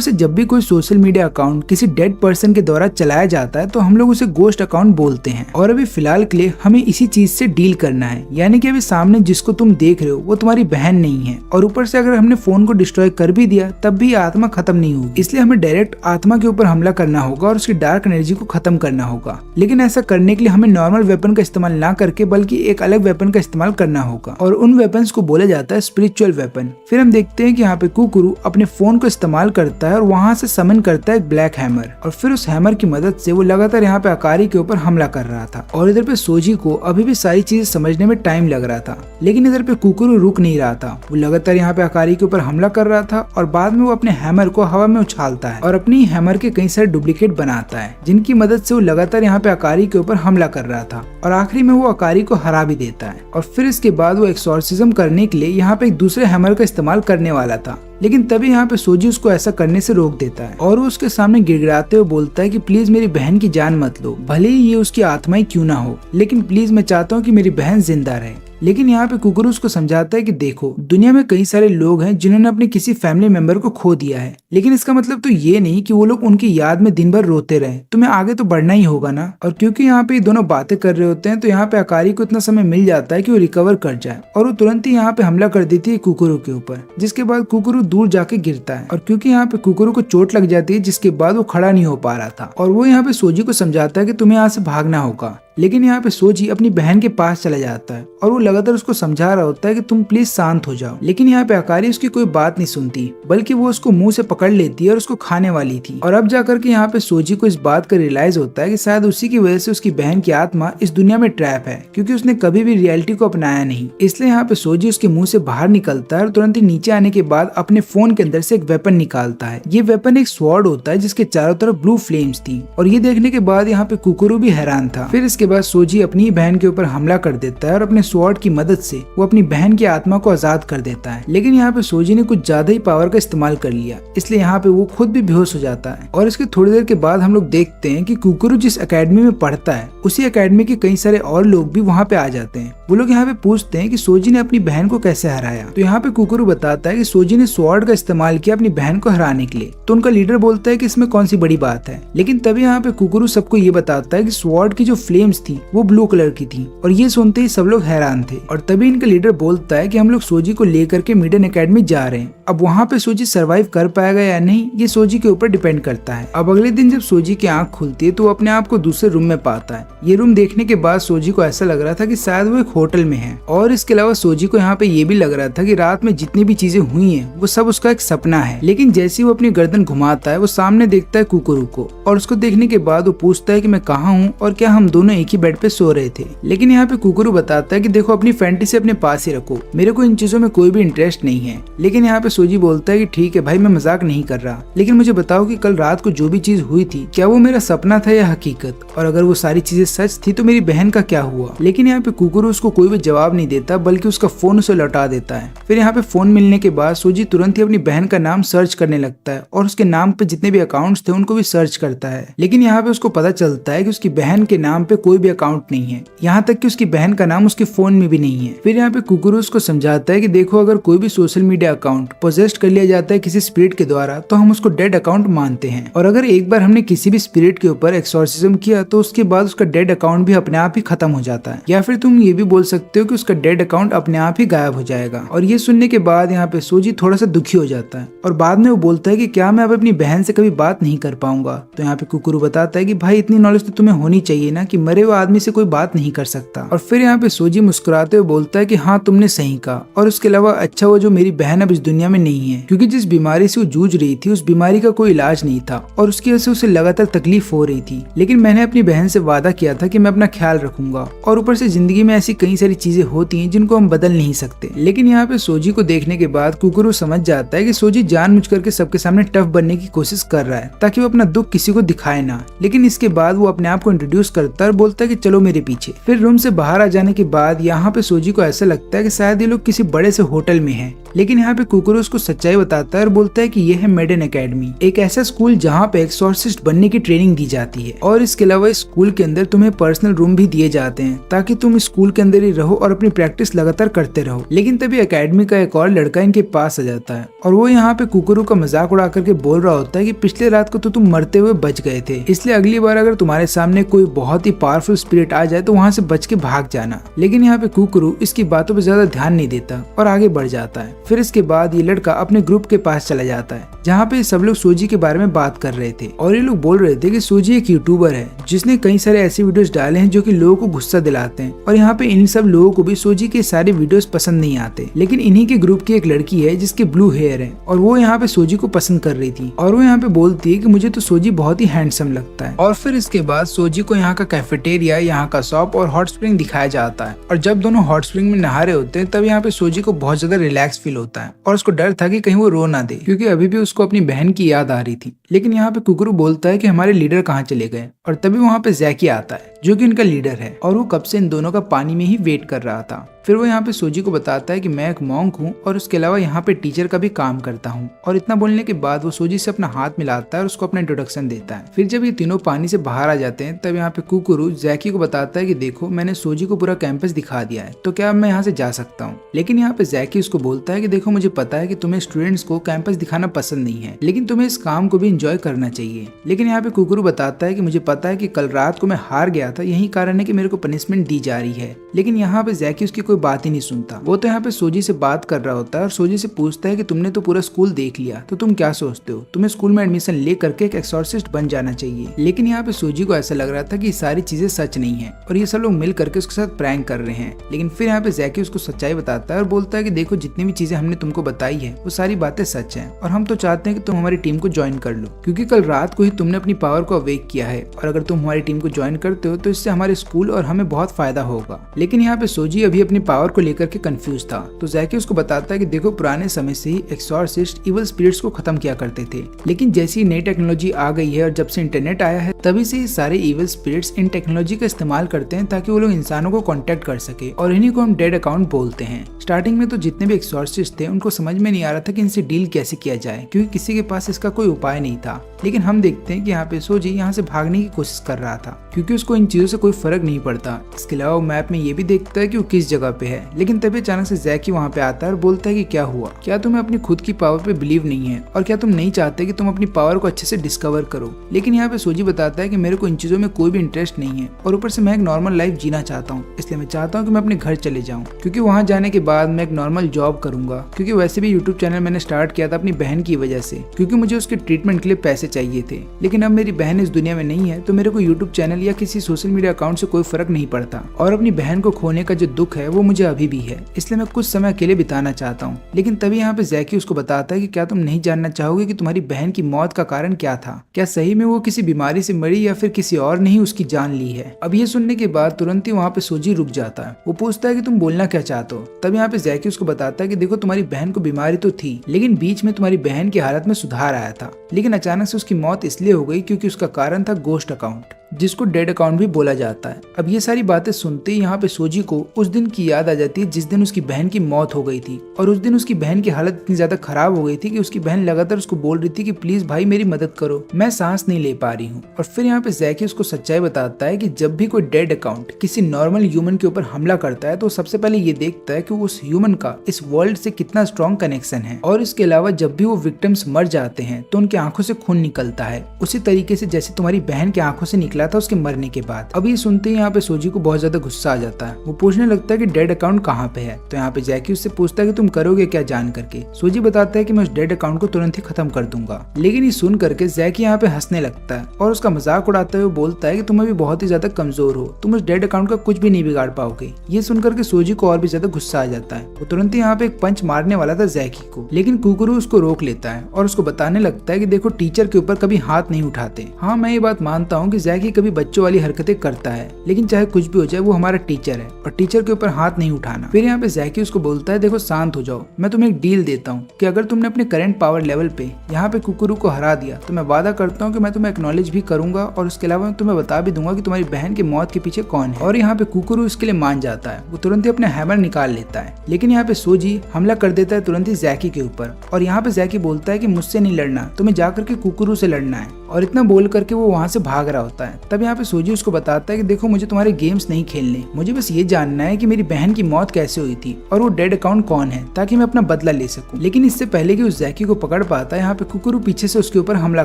से जब भी कोई सोशल मीडिया अकाउंट किसी डेड पर्सन के द्वारा चलाया जाता है तो हम लोग उसे गोस्ट अकाउंट बोलते हैं। और अभी फिलहाल के लिए हमें इसी चीज से डील करना है, यानी कि अभी सामने जिसको तुम देख रहे हो वो तुम्हारी बहन नहीं है। और ऊपर से अगर हमने फोन को डिस्ट्रॉय कर भी दिया तब भी आत्मा खत्म नहीं होगी। इसलिए हमें डायरेक्ट आत्मा के ऊपर हमला करना होगा और उसकी डार्क एनर्जी को खत्म करना होगा। लेकिन ऐसा करने के लिए हमें नॉर्मल वेपन का इस्तेमाल ना करके बल्कि एक अलग वेपन का इस्तेमाल करना होगा, और उन वेपन्स को बोला जाता है स्पिरिचुअल वेपन। फिर हम देखते हैं कि यहाँ पे कुकुरु अपने फोन को इस्तेमाल करता है और वहाँ से समन करता है एक ब्लैक हैमर, और फिर उस हैमर की मदद से वो लगातार यहाँ पे अकारी के ऊपर हमला कर रहा था। और इधर पे सोजी को अभी भी सारी चीजें समझने में टाइम लग रहा था, लेकिन इधर पे कुकुरु रुक नहीं रहा था। वो लगातार यहाँ पे अकारी के ऊपर हमला कर रहा था और बाद में वो अपने हैमर को हवा में उछालता है और अपनी हैमर के कई सारे डुप्लीकेट बनाता है, जिनकी मदद से वो लगातार यहाँ पे अकारी के ऊपर हमला कर रहा था। और आखिरी में वो अकारी को हरा भी देता है। और फिर इसके बाद वो एक्सॉर्सिज्म करने के लिए यहाँ पे एक दूसरे हैमर का इस्तेमाल करने वाला था, लेकिन तभी यहाँ पे सोजी उसको ऐसा करने से रोक देता है और वो उसके सामने गिड़गिड़ाते हुए बोलता है कि प्लीज मेरी बहन की जान मत लो, भले ही ये उसकी आत्मा ही क्यों ना हो, लेकिन प्लीज मैं चाहता हूँ कि मेरी बहन जिंदा रहे। लेकिन यहाँ पे कुकुरु उसको समझाता है कि देखो, दुनिया में कई सारे लोग हैं जिन्होंने अपने किसी फैमिली मेंबर को खो दिया है, लेकिन इसका मतलब तो ये नहीं कि वो लोग उनकी याद में दिन भर रोते रहे। तुम्हें आगे तो बढ़ना ही होगा ना। और क्योंकि यहाँ पे ये दोनों बातें कर रहे होते हैं तो यहाँ पे अकारी को इतना समय मिल जाता है कि वो रिकवर कर जाए, और वो तुरंत ही यहाँ पे हमला कर देती है कुकुरु के ऊपर, जिसके बाद कुकुरु दूर जाके गिरता है। और क्योंकि यहाँ पे कुकुरु को चोट लग जाती है, जिसके बाद वो खड़ा नहीं हो पा रहा था, और वो यहाँ पे सोजी को समझाता है कि तुम्हें यहाँ से भागना होगा। लेकिन यहाँ पे सोजी अपनी बहन के पास चला जाता है और वो लगातार उसको समझा रहा होता है कि तुम प्लीज शांत हो जाओ। लेकिन यहाँ पे अकारी उसकी कोई बात नहीं सुनती, बल्कि वो उसको मुंह से पकड़ लेती है और उसको खाने वाली थी। और अब जाकर के यहाँ पे सोजी को इस बात का रियलाइज होता है कि शायद उसी की वजह से उसकी बहन की आत्मा इस दुनिया में ट्रैप है, क्योंकि उसने कभी भी रियलिटी को अपनाया नहीं। इसलिए यहाँ पे सोजी उसके मुंह से बाहर निकलता है और तुरंत ही नीचे आने के बाद अपने फोन के अंदर से एक वेपन निकालता है। ये वेपन एक स्वॉर्ड होता है जिसके चारों तरफ ब्लू फ्लेम्स थी, और ये देखने के बाद यहाँ पे कुकुरु भी हैरान था। फिर इसके बाद सोजी अपनी बहन के ऊपर हमला कर देता है और अपने स्वॉर्ड की मदद से वो अपनी बहन की आत्मा को आजाद कर देता है। लेकिन यहाँ पे सोजी ने कुछ ज्यादा ही पावर का इस्तेमाल कर लिया, इसलिए यहाँ पे वो खुद भी बेहोश हो जाता है। और इसके थोड़ी देर के बाद हम लोग देखते हैं कि कुकुरु जिस एकेडमी में पढ़ता है उसी एकेडमी के कई सारे और लोग भी वहाँ पे आ जाते हैं। वो लोग यहाँ पे पूछते हैं कि सोजी ने अपनी बहन को कैसे हराया। तो यहाँ पे कुकुरु बताता है कि सोजी ने स्वॉर्ड का इस्तेमाल किया अपनी बहन को हराने के लिए। तो उनका लीडर बोलता है कि इसमें कौन सी बड़ी बात है। लेकिन तभी यहाँ पे कुकुरु सबको ये बताता है कि स्वॉर्ड की जो फ्लेम्स थी वो ब्लू कलर की थी, और ये सुनते ही सब लोग हैरान थे। और तभी इनका लीडर बोलता है कि हम लोग सोजी को लेकर के मिडन एकेडमी जा रहे हैं। अब वहाँ पे सोजी सरवाइव कर पाएगा या नहीं, ये सोजी के ऊपर डिपेंड करता है। अब अगले दिन जब सोजी की आंख खुलती है तो वो अपने आप को दूसरे रूम में पाता है। ये रूम देखने के बाद सोजी को ऐसा लग रहा था कि शायद वो एक होटल में है। और इसके अलावा सोजी को यहाँ पे ये भी लग रहा था कि रात में जितनी भी चीजें हुई हैं वो सब उसका एक सपना है। लेकिन जैसे वो अपनी गर्दन घुमाता है वो सामने देखता है कुकुरु को, और उसको देखने के बाद वो पूछता है कि मैं कहाँ हूँ और क्या हम दोनों एक ही बेड पे सो रहे थे। लेकिन यहाँ पे कुकुरु बताता है कि देखो, अपनी फैंटेसी अपने पास ही रखो, मेरे को इन चीजों में कोई भी इंटरेस्ट नहीं है। लेकिन यहाँ पे सोजी बोलता है कि ठीक है भाई, मैं मजाक नहीं कर रहा, लेकिन मुझे बताओ कि कल रात को जो भी चीज हुई थी क्या वो मेरा सपना था या हकीकत, और अगर वो सारी चीजें सच थी तो मेरी बहन का क्या हुआ। लेकिन यहाँ पे कुकुरु उसको कोई भी जवाब नहीं देता, बल्कि उसका फोन उसे लौटा देता है। फिर यहाँ पे फोन मिलने के बाद सोजी तुरंत ही अपनी बहन का नाम सर्च करने लगता है और उसके नाम पे जितने भी अकाउंट्स थे उनको भी सर्च करता है। लेकिन यहाँ पे उसको पता चलता है कि उसकी बहन के नाम पे कोई भी अकाउंट नहीं है, यहाँ तक कि उसकी बहन का नाम उसके फोन में भी नहीं है। फिर यहाँ पे कुकुरु उसको समझाता है कि देखो, अगर कोई भी सोशल मीडिया अकाउंट पोजेस्ट कर लिया जाता है किसी स्पिरिट के द्वारा तो हम उसको डेड अकाउंट मानते हैं, और अगर एक बार हमने किसी भी स्पिरिट के ऊपर एक्सॉर्सिज्म किया तो उसके बाद उसका डेड अकाउंट भी अपने आप ही खत्म हो जाता है, या फिर तुम ये भी बोल सकते हो कि उसका डेड अकाउंट अपने आप ही गायब हो जाएगा। और ये सुनने के बाद यहाँ पे सोजी थोड़ा सा दुखी हो जाता है और बाद में वो बोलता है कि क्या मैं अब अपनी बहन से कभी बात नहीं कर पाऊंगा। तो यहाँ पे कुकुरु बताता है कि भाई, इतनी नॉलेज तो तुम्हें होनी चाहिए ना कि मरे हुए आदमी से कोई बात नहीं कर सकता। और फिर यहाँ पे सोजी मुस्कुराते हुए बोलता है कि हाँ, तुमने सही कहा, और उसके अलावा अच्छा हुआ जो मेरी बहन अब इस दुनिया में नहीं है, क्योंकि जिस बीमारी से वो जूझ रही थी उस बीमारी का कोई इलाज नहीं था और उसकी वजह से उसे लगातार तकलीफ हो रही थी। लेकिन मैंने अपनी बहन से वादा किया था कि मैं अपना ख्याल रखूंगा, और ऊपर से जिंदगी में ऐसी कई सारी चीजें होती हैं जिनको हम बदल नहीं सकते। लेकिन यहाँ पे सोजी को देखने के बाद कुकुरु समझ जाता है कि सोजी जानबूझ करके सबके सामने टफ बनने की कोशिश कर रहा है ताकि वो अपना दुख किसी को दिखाए ना। लेकिन इसके बाद वो अपने आप को इंट्रोड्यूस करता है और बोलता है कि चलो मेरे पीछे। फिर रूम से बाहर आ जाने के बाद यहाँ पे सोजी को ऐसा लगता है कि शायद ये लोग किसी बड़े से होटल में हैं। लेकिन यहाँ पे कुकुरु उसको सच्चाई बताता है और बोलता है कि ये है मेडन एकेडमी, एक ऐसा स्कूल जहाँ पे एक्सॉर्सिस्ट बनने की ट्रेनिंग दी जाती है। और इसके अलावा इस स्कूल के अंदर तुम्हें पर्सनल रूम भी दिए जाते हैं ताकि तुम स्कूल के अंदर ही रहो और अपनी प्रैक्टिस लगातार करते रहो। लेकिन तभी एकेडमी का एक और लड़का इनके पास आ जाता है और वो यहाँ पे कुकुरु का मजाक उड़ा करके बोल रहा होता है कि पिछले रात को तो तुम मरते हुए बच गए थे, इसलिए अगली बार अगर तुम्हारे सामने कोई बहुत ही पावरफुल स्पिरिट आ जाए तो वहाँ से बच के भाग जाना। लेकिन यहाँ पे कुकुरु इसकी बातों पे ज्यादा ध्यान नहीं देता और आगे बढ़ जाता है। फिर इसके बाद ये लड़का अपने ग्रुप के पास चला जाता है जहाँ पे सब लोग सोजी के बारे में बात कर रहे थे और ये लोग बोल रहे थे कि सोजी एक यूट्यूबर है जिसने कई सारे ऐसे वीडियोस डाले हैं जो कि लोगों को गुस्सा दिलाते हैं। और यहाँ पे इन सब लोगों को भी सोजी के सारे वीडियोस पसंद नहीं आते। लेकिन इन्हीं के ग्रुप की एक लड़की है जिसके ब्लू हेयर है और वो यहाँ पे सोजी को पसंद कर रही थी और वो यहाँ पे बोलती है कि मुझे तो सोजी बहुत ही हैंडसम लगता है। और फिर इसके बाद सोजी को यहाँ का कैफेटेरिया, यहाँ का शॉप और हॉट स्प्रिंग दिखाया जाता है और जब दोनों हॉट स्प्रिंग में नहा रहे होते हैं तब यहाँ पे सोजी को बहुत ज्यादा रिलैक्स फील होता है और उसको डर था कि कहीं वो रो ना दे क्योंकि अभी भी उसको अपनी बहन की याद आ रही थी। लेकिन यहाँ पे कुकुरु बोलता है कि हमारे लीडर कहाँ चले गए और तभी वहाँ पे जैकी आता है जो कि इनका लीडर है और वो कब से इन दोनों का पानी में ही वेट कर रहा था। फिर वो यहाँ पे सोजी को बताता है कि मैं एक मॉन्क हूँ और उसके अलावा यहाँ पे टीचर का भी काम करता हूँ। और इतना बोलने के बाद वो सोजी से अपना हाथ मिलाता है और उसको अपना इंट्रोडक्शन देता है। फिर जब ये तीनों पानी से बाहर आ जाते हैं तब यहाँ पे कुकुरु जैकी को बताता है कि देखो मैंने सोजी को पूरा कैंपस दिखा दिया है तो क्या मैं यहाँ से जा सकता हूँ। लेकिन यहाँ पे जैकी उसको बोलता है कि देखो मुझे पता है कि तुम्हें स्टूडेंट्स को कैंपस दिखाना पसंद नहीं है लेकिन तुम्हें इस काम को भी इंजॉय करना चाहिए। लेकिन यहाँ पे कुकुरु बताता है कि मुझे पता है कि कल रात को मैं हार गया था, यही कारण है कि मेरे को पनिशमेंट दी जा रही है। लेकिन यहाँ पे जैकी उसकी कोई बात ही नहीं सुनता। वो तो यहाँ पे सोजी से बात कर रहा होता है और सोजी से पूछता है कि तुमने तो पूरा स्कूल देख लिया तो तुम क्या सोचते हो, तुम्हें स्कूल में एडमिशन ले करके एक एक्सॉर्सिस्ट बन जाना चाहिए। लेकिन यहाँ पे सोजी को ऐसा लग रहा था कि सारी चीजें सच नहीं है और ये सब लोग मिल करके उसके साथ प्रैंक कर रहे हैं। लेकिन फिर यहाँ पे जैकी उसको सच्चाई बताता है और बोलता है कि देखो जितनी भी चीजें हमने तुमको बताई है वो सारी बातें सच है और हम तो चाहते हैं कि तुम हमारी टीम को ज्वाइन कर लो क्योंकि कल रात को ही तुमने अपनी पावर को अवेक किया है और अगर तुम हमारी टीम को ज्वाइन करते हो तो इससे हमारे स्कूल और हमें बहुत फायदा होगा। लेकिन यहाँ पे सोजी अभी अपनी पावर को लेकर के कंफ्यूज था तो जैकी उसको बताता है कि देखो पुराने समय से ही एक्सॉर्सिस्ट इविल स्पिरिट्स को खत्म किया करते थे लेकिन जैसी नई टेक्नोलॉजी आ गई है और जब से इंटरनेट आया है तभी से ये सारे इविल स्पिरिट्स इन टेक्नोलॉजी का इस्तेमाल करते हैं ताकि वो लोग इंसानों को कॉन्टेक्ट कर सके और इन्हीं को हम डेड अकाउंट बोलते हैं। स्टार्टिंग में तो जितने भी एक्सॉर्सिस्ट थे उनको समझ में नहीं आ रहा था कि इनसे डील कैसे किया जाए क्योंकि किसी के पास इसका कोई उपाय नहीं था। लेकिन हम देखते हैं कि यहाँ पे सोजी यहाँ से भागने की कोशिश कर रहा था क्योंकि उसको इन चीजों से कोई फर्क नहीं पड़ता। इसके अलावा मैप में ये भी देखता है कि वो किस जगह पे है। लेकिन तभी अचानक से जैकी वहाँ पे आता है और बोलता है कि क्या हुआ, क्या तुम्हें अपनी खुद की पावर पे बिलीव नहीं है और क्या तुम नहीं चाहते कि तुम अपनी पावर को अच्छे से डिस्कवर करो। लेकिन यहाँ पे सोजी बताता है कि मेरे को इन चीजों में कोई भी इंटरेस्ट नहीं है और ऊपर से मैं एक नॉर्मल लाइफ जीना चाहता हूँ, इसलिए मैं चाहता हूँ कि मैं अपने घर चले जाऊँ क्योंकि वहाँ जाने के बाद मैं एक नॉर्मल जॉब करूंगा क्योंकि वैसे भी यूट्यूब चैनल मैंने स्टार्ट किया था अपनी बहन की वजह से क्योंकि मुझे उसके ट्रीटमेंट के लिए पैसे चाहिए थे। लेकिन अब मेरी बहन इस दुनिया में नहीं है तो मेरे को यूट्यूब चैनल या किसी सोशल मीडिया अकाउंट से कोई फर्क नहीं पड़ता और अपनी बहन को खोने का जो दुख है वो मुझे अभी भी है, इसलिए मैं कुछ समय अकेले बिताना चाहता हूँ। लेकिन तभी यहाँ पे जैकी उसको बताता है कि क्या तुम नहीं जानना चाहोगे कि तुम्हारी बहन की मौत का कारण क्या था, क्या सही में वो किसी बीमारी से मरी या फिर किसी और ने ही उसकी जान ली है। अब ये सुनने के बाद तुरंत ही वहाँ पे सोजी रुक जाता है। वो पूछता है कि तुम बोलना क्या चाहते हो। तब यहाँ पे जैकी उसको बताता है कि देखो तुम्हारी बहन को बीमारी तो थी लेकिन बीच में तुम्हारी बहन की हालत में सुधार आया था लेकिन अचानक से उसकी मौत इसलिए हो गई क्योंकि उसका कारण था गोस्ट अकाउंट जिसको डेड अकाउंट भी बोला जाता है। अब ये सारी बातें सुनते ही यहाँ पे सोजी को उस दिन की याद आ जाती है जिस दिन उसकी बहन की मौत हो गई थी और उस दिन उसकी बहन की हालत इतनी ज्यादा खराब हो गई थी कि उसकी बहन लगातार उसको बोल रही थी कि प्लीज भाई मेरी मदद करो, मैं सांस नहीं ले पा रही हूँ। और फिर यहाँ पे जैकी उसको सच्चाई बताता है कि जब भी कोई डेड अकाउंट किसी नॉर्मल ह्यूमन के ऊपर हमला करता है तो सबसे पहले ये देखता है कि उस ह्यूमन का इस वर्ल्ड से कितना स्ट्रॉन्ग कनेक्शन है और इसके अलावा जब भी वो विक्टिम्स मर जाते हैं तो उनकी आंखों से खून निकलता है उसी तरीके से जैसे तुम्हारी बहन की आंखों से निकला था उसके मरने के बाद। अब ये सुनते ही यहाँ पे सोजी को बहुत ज्यादा गुस्सा आ जाता है। वो पूछने लगता है कि डेड अकाउंट कहाँ पे है। तो यहाँ पे जैकी उससे पूछता है कि तुम करोगे क्या जान करके। सोजी बताता है कि मैं उस डेड अकाउंट को तुरंत ही खत्म कर दूंगा। लेकिन ये सुन करके जैकी यहाँ पे हंसने लगता है और उसका मजाक उड़ाते हुए बोलता है कि तुम अभी बहुत ही ज्यादा कमजोर हो, तुम उस डेड अकाउंट का कुछ भी नहीं बिगाड़ पाओगे। ये सुनकर के सोजी को और भी ज्यादा गुस्सा आ जाता है। वो तुरंत ही यहाँ पे एक पंच मारने वाला था जैकी को, लेकिन कुकुरु उसको रोक लेता है और उसको बताने लगता है कि देखो टीचर के ऊपर कभी हाथ नहीं उठाते। हाँ मैं ये बात मानता हूँ कि जैकी जैकी कभी बच्चों वाली हरकतें करता है, लेकिन चाहे कुछ भी हो जाए वो हमारा टीचर है और टीचर के ऊपर हाथ नहीं उठाना। फिर यहाँ पे जैकी उसको बोलता है, देखो शांत हो जाओ, मैं तुम्हें एक डील देता हूँ कि अगर तुमने अपने करंट पावर लेवल पे यहाँ पे कुकुरू को हरा दिया तो मैं वादा करता हूँ कि मैं तुम्हें एक्नॉलेज भी करूंगा और उसके अलावा मैं तुम्हें बता भी दूंगा कि तुम्हारी बहन की मौत के पीछे कौन है। और यहाँ पे कुकुरू इसके लिए मान जाता है, वो तुरंत ही अपने हैमर निकाल लेता है। लेकिन यहाँ पे सोजी हमला कर देता है तुरंत ही जैकी के ऊपर और यहाँ पे जैकी बोलता है कि मुझसे नहीं लड़ना, तुम्हें जाकर के कुकुरू से लड़ना है। और इतना बोल करके वो वहाँ से भाग रहा होता है। तब यहाँ पे सोजी उसको बताता है कि देखो मुझे तुम्हारे गेम्स नहीं खेलने, मुझे बस ये जानना है कि मेरी बहन की मौत कैसे हुई थी और वो डेड अकाउंट कौन है, ताकि मैं अपना बदला ले सकूं। लेकिन इससे पहले कि उस जैकी को पकड़ पाता है, यहाँ पे कुकुरू पीछे से उसके ऊपर हमला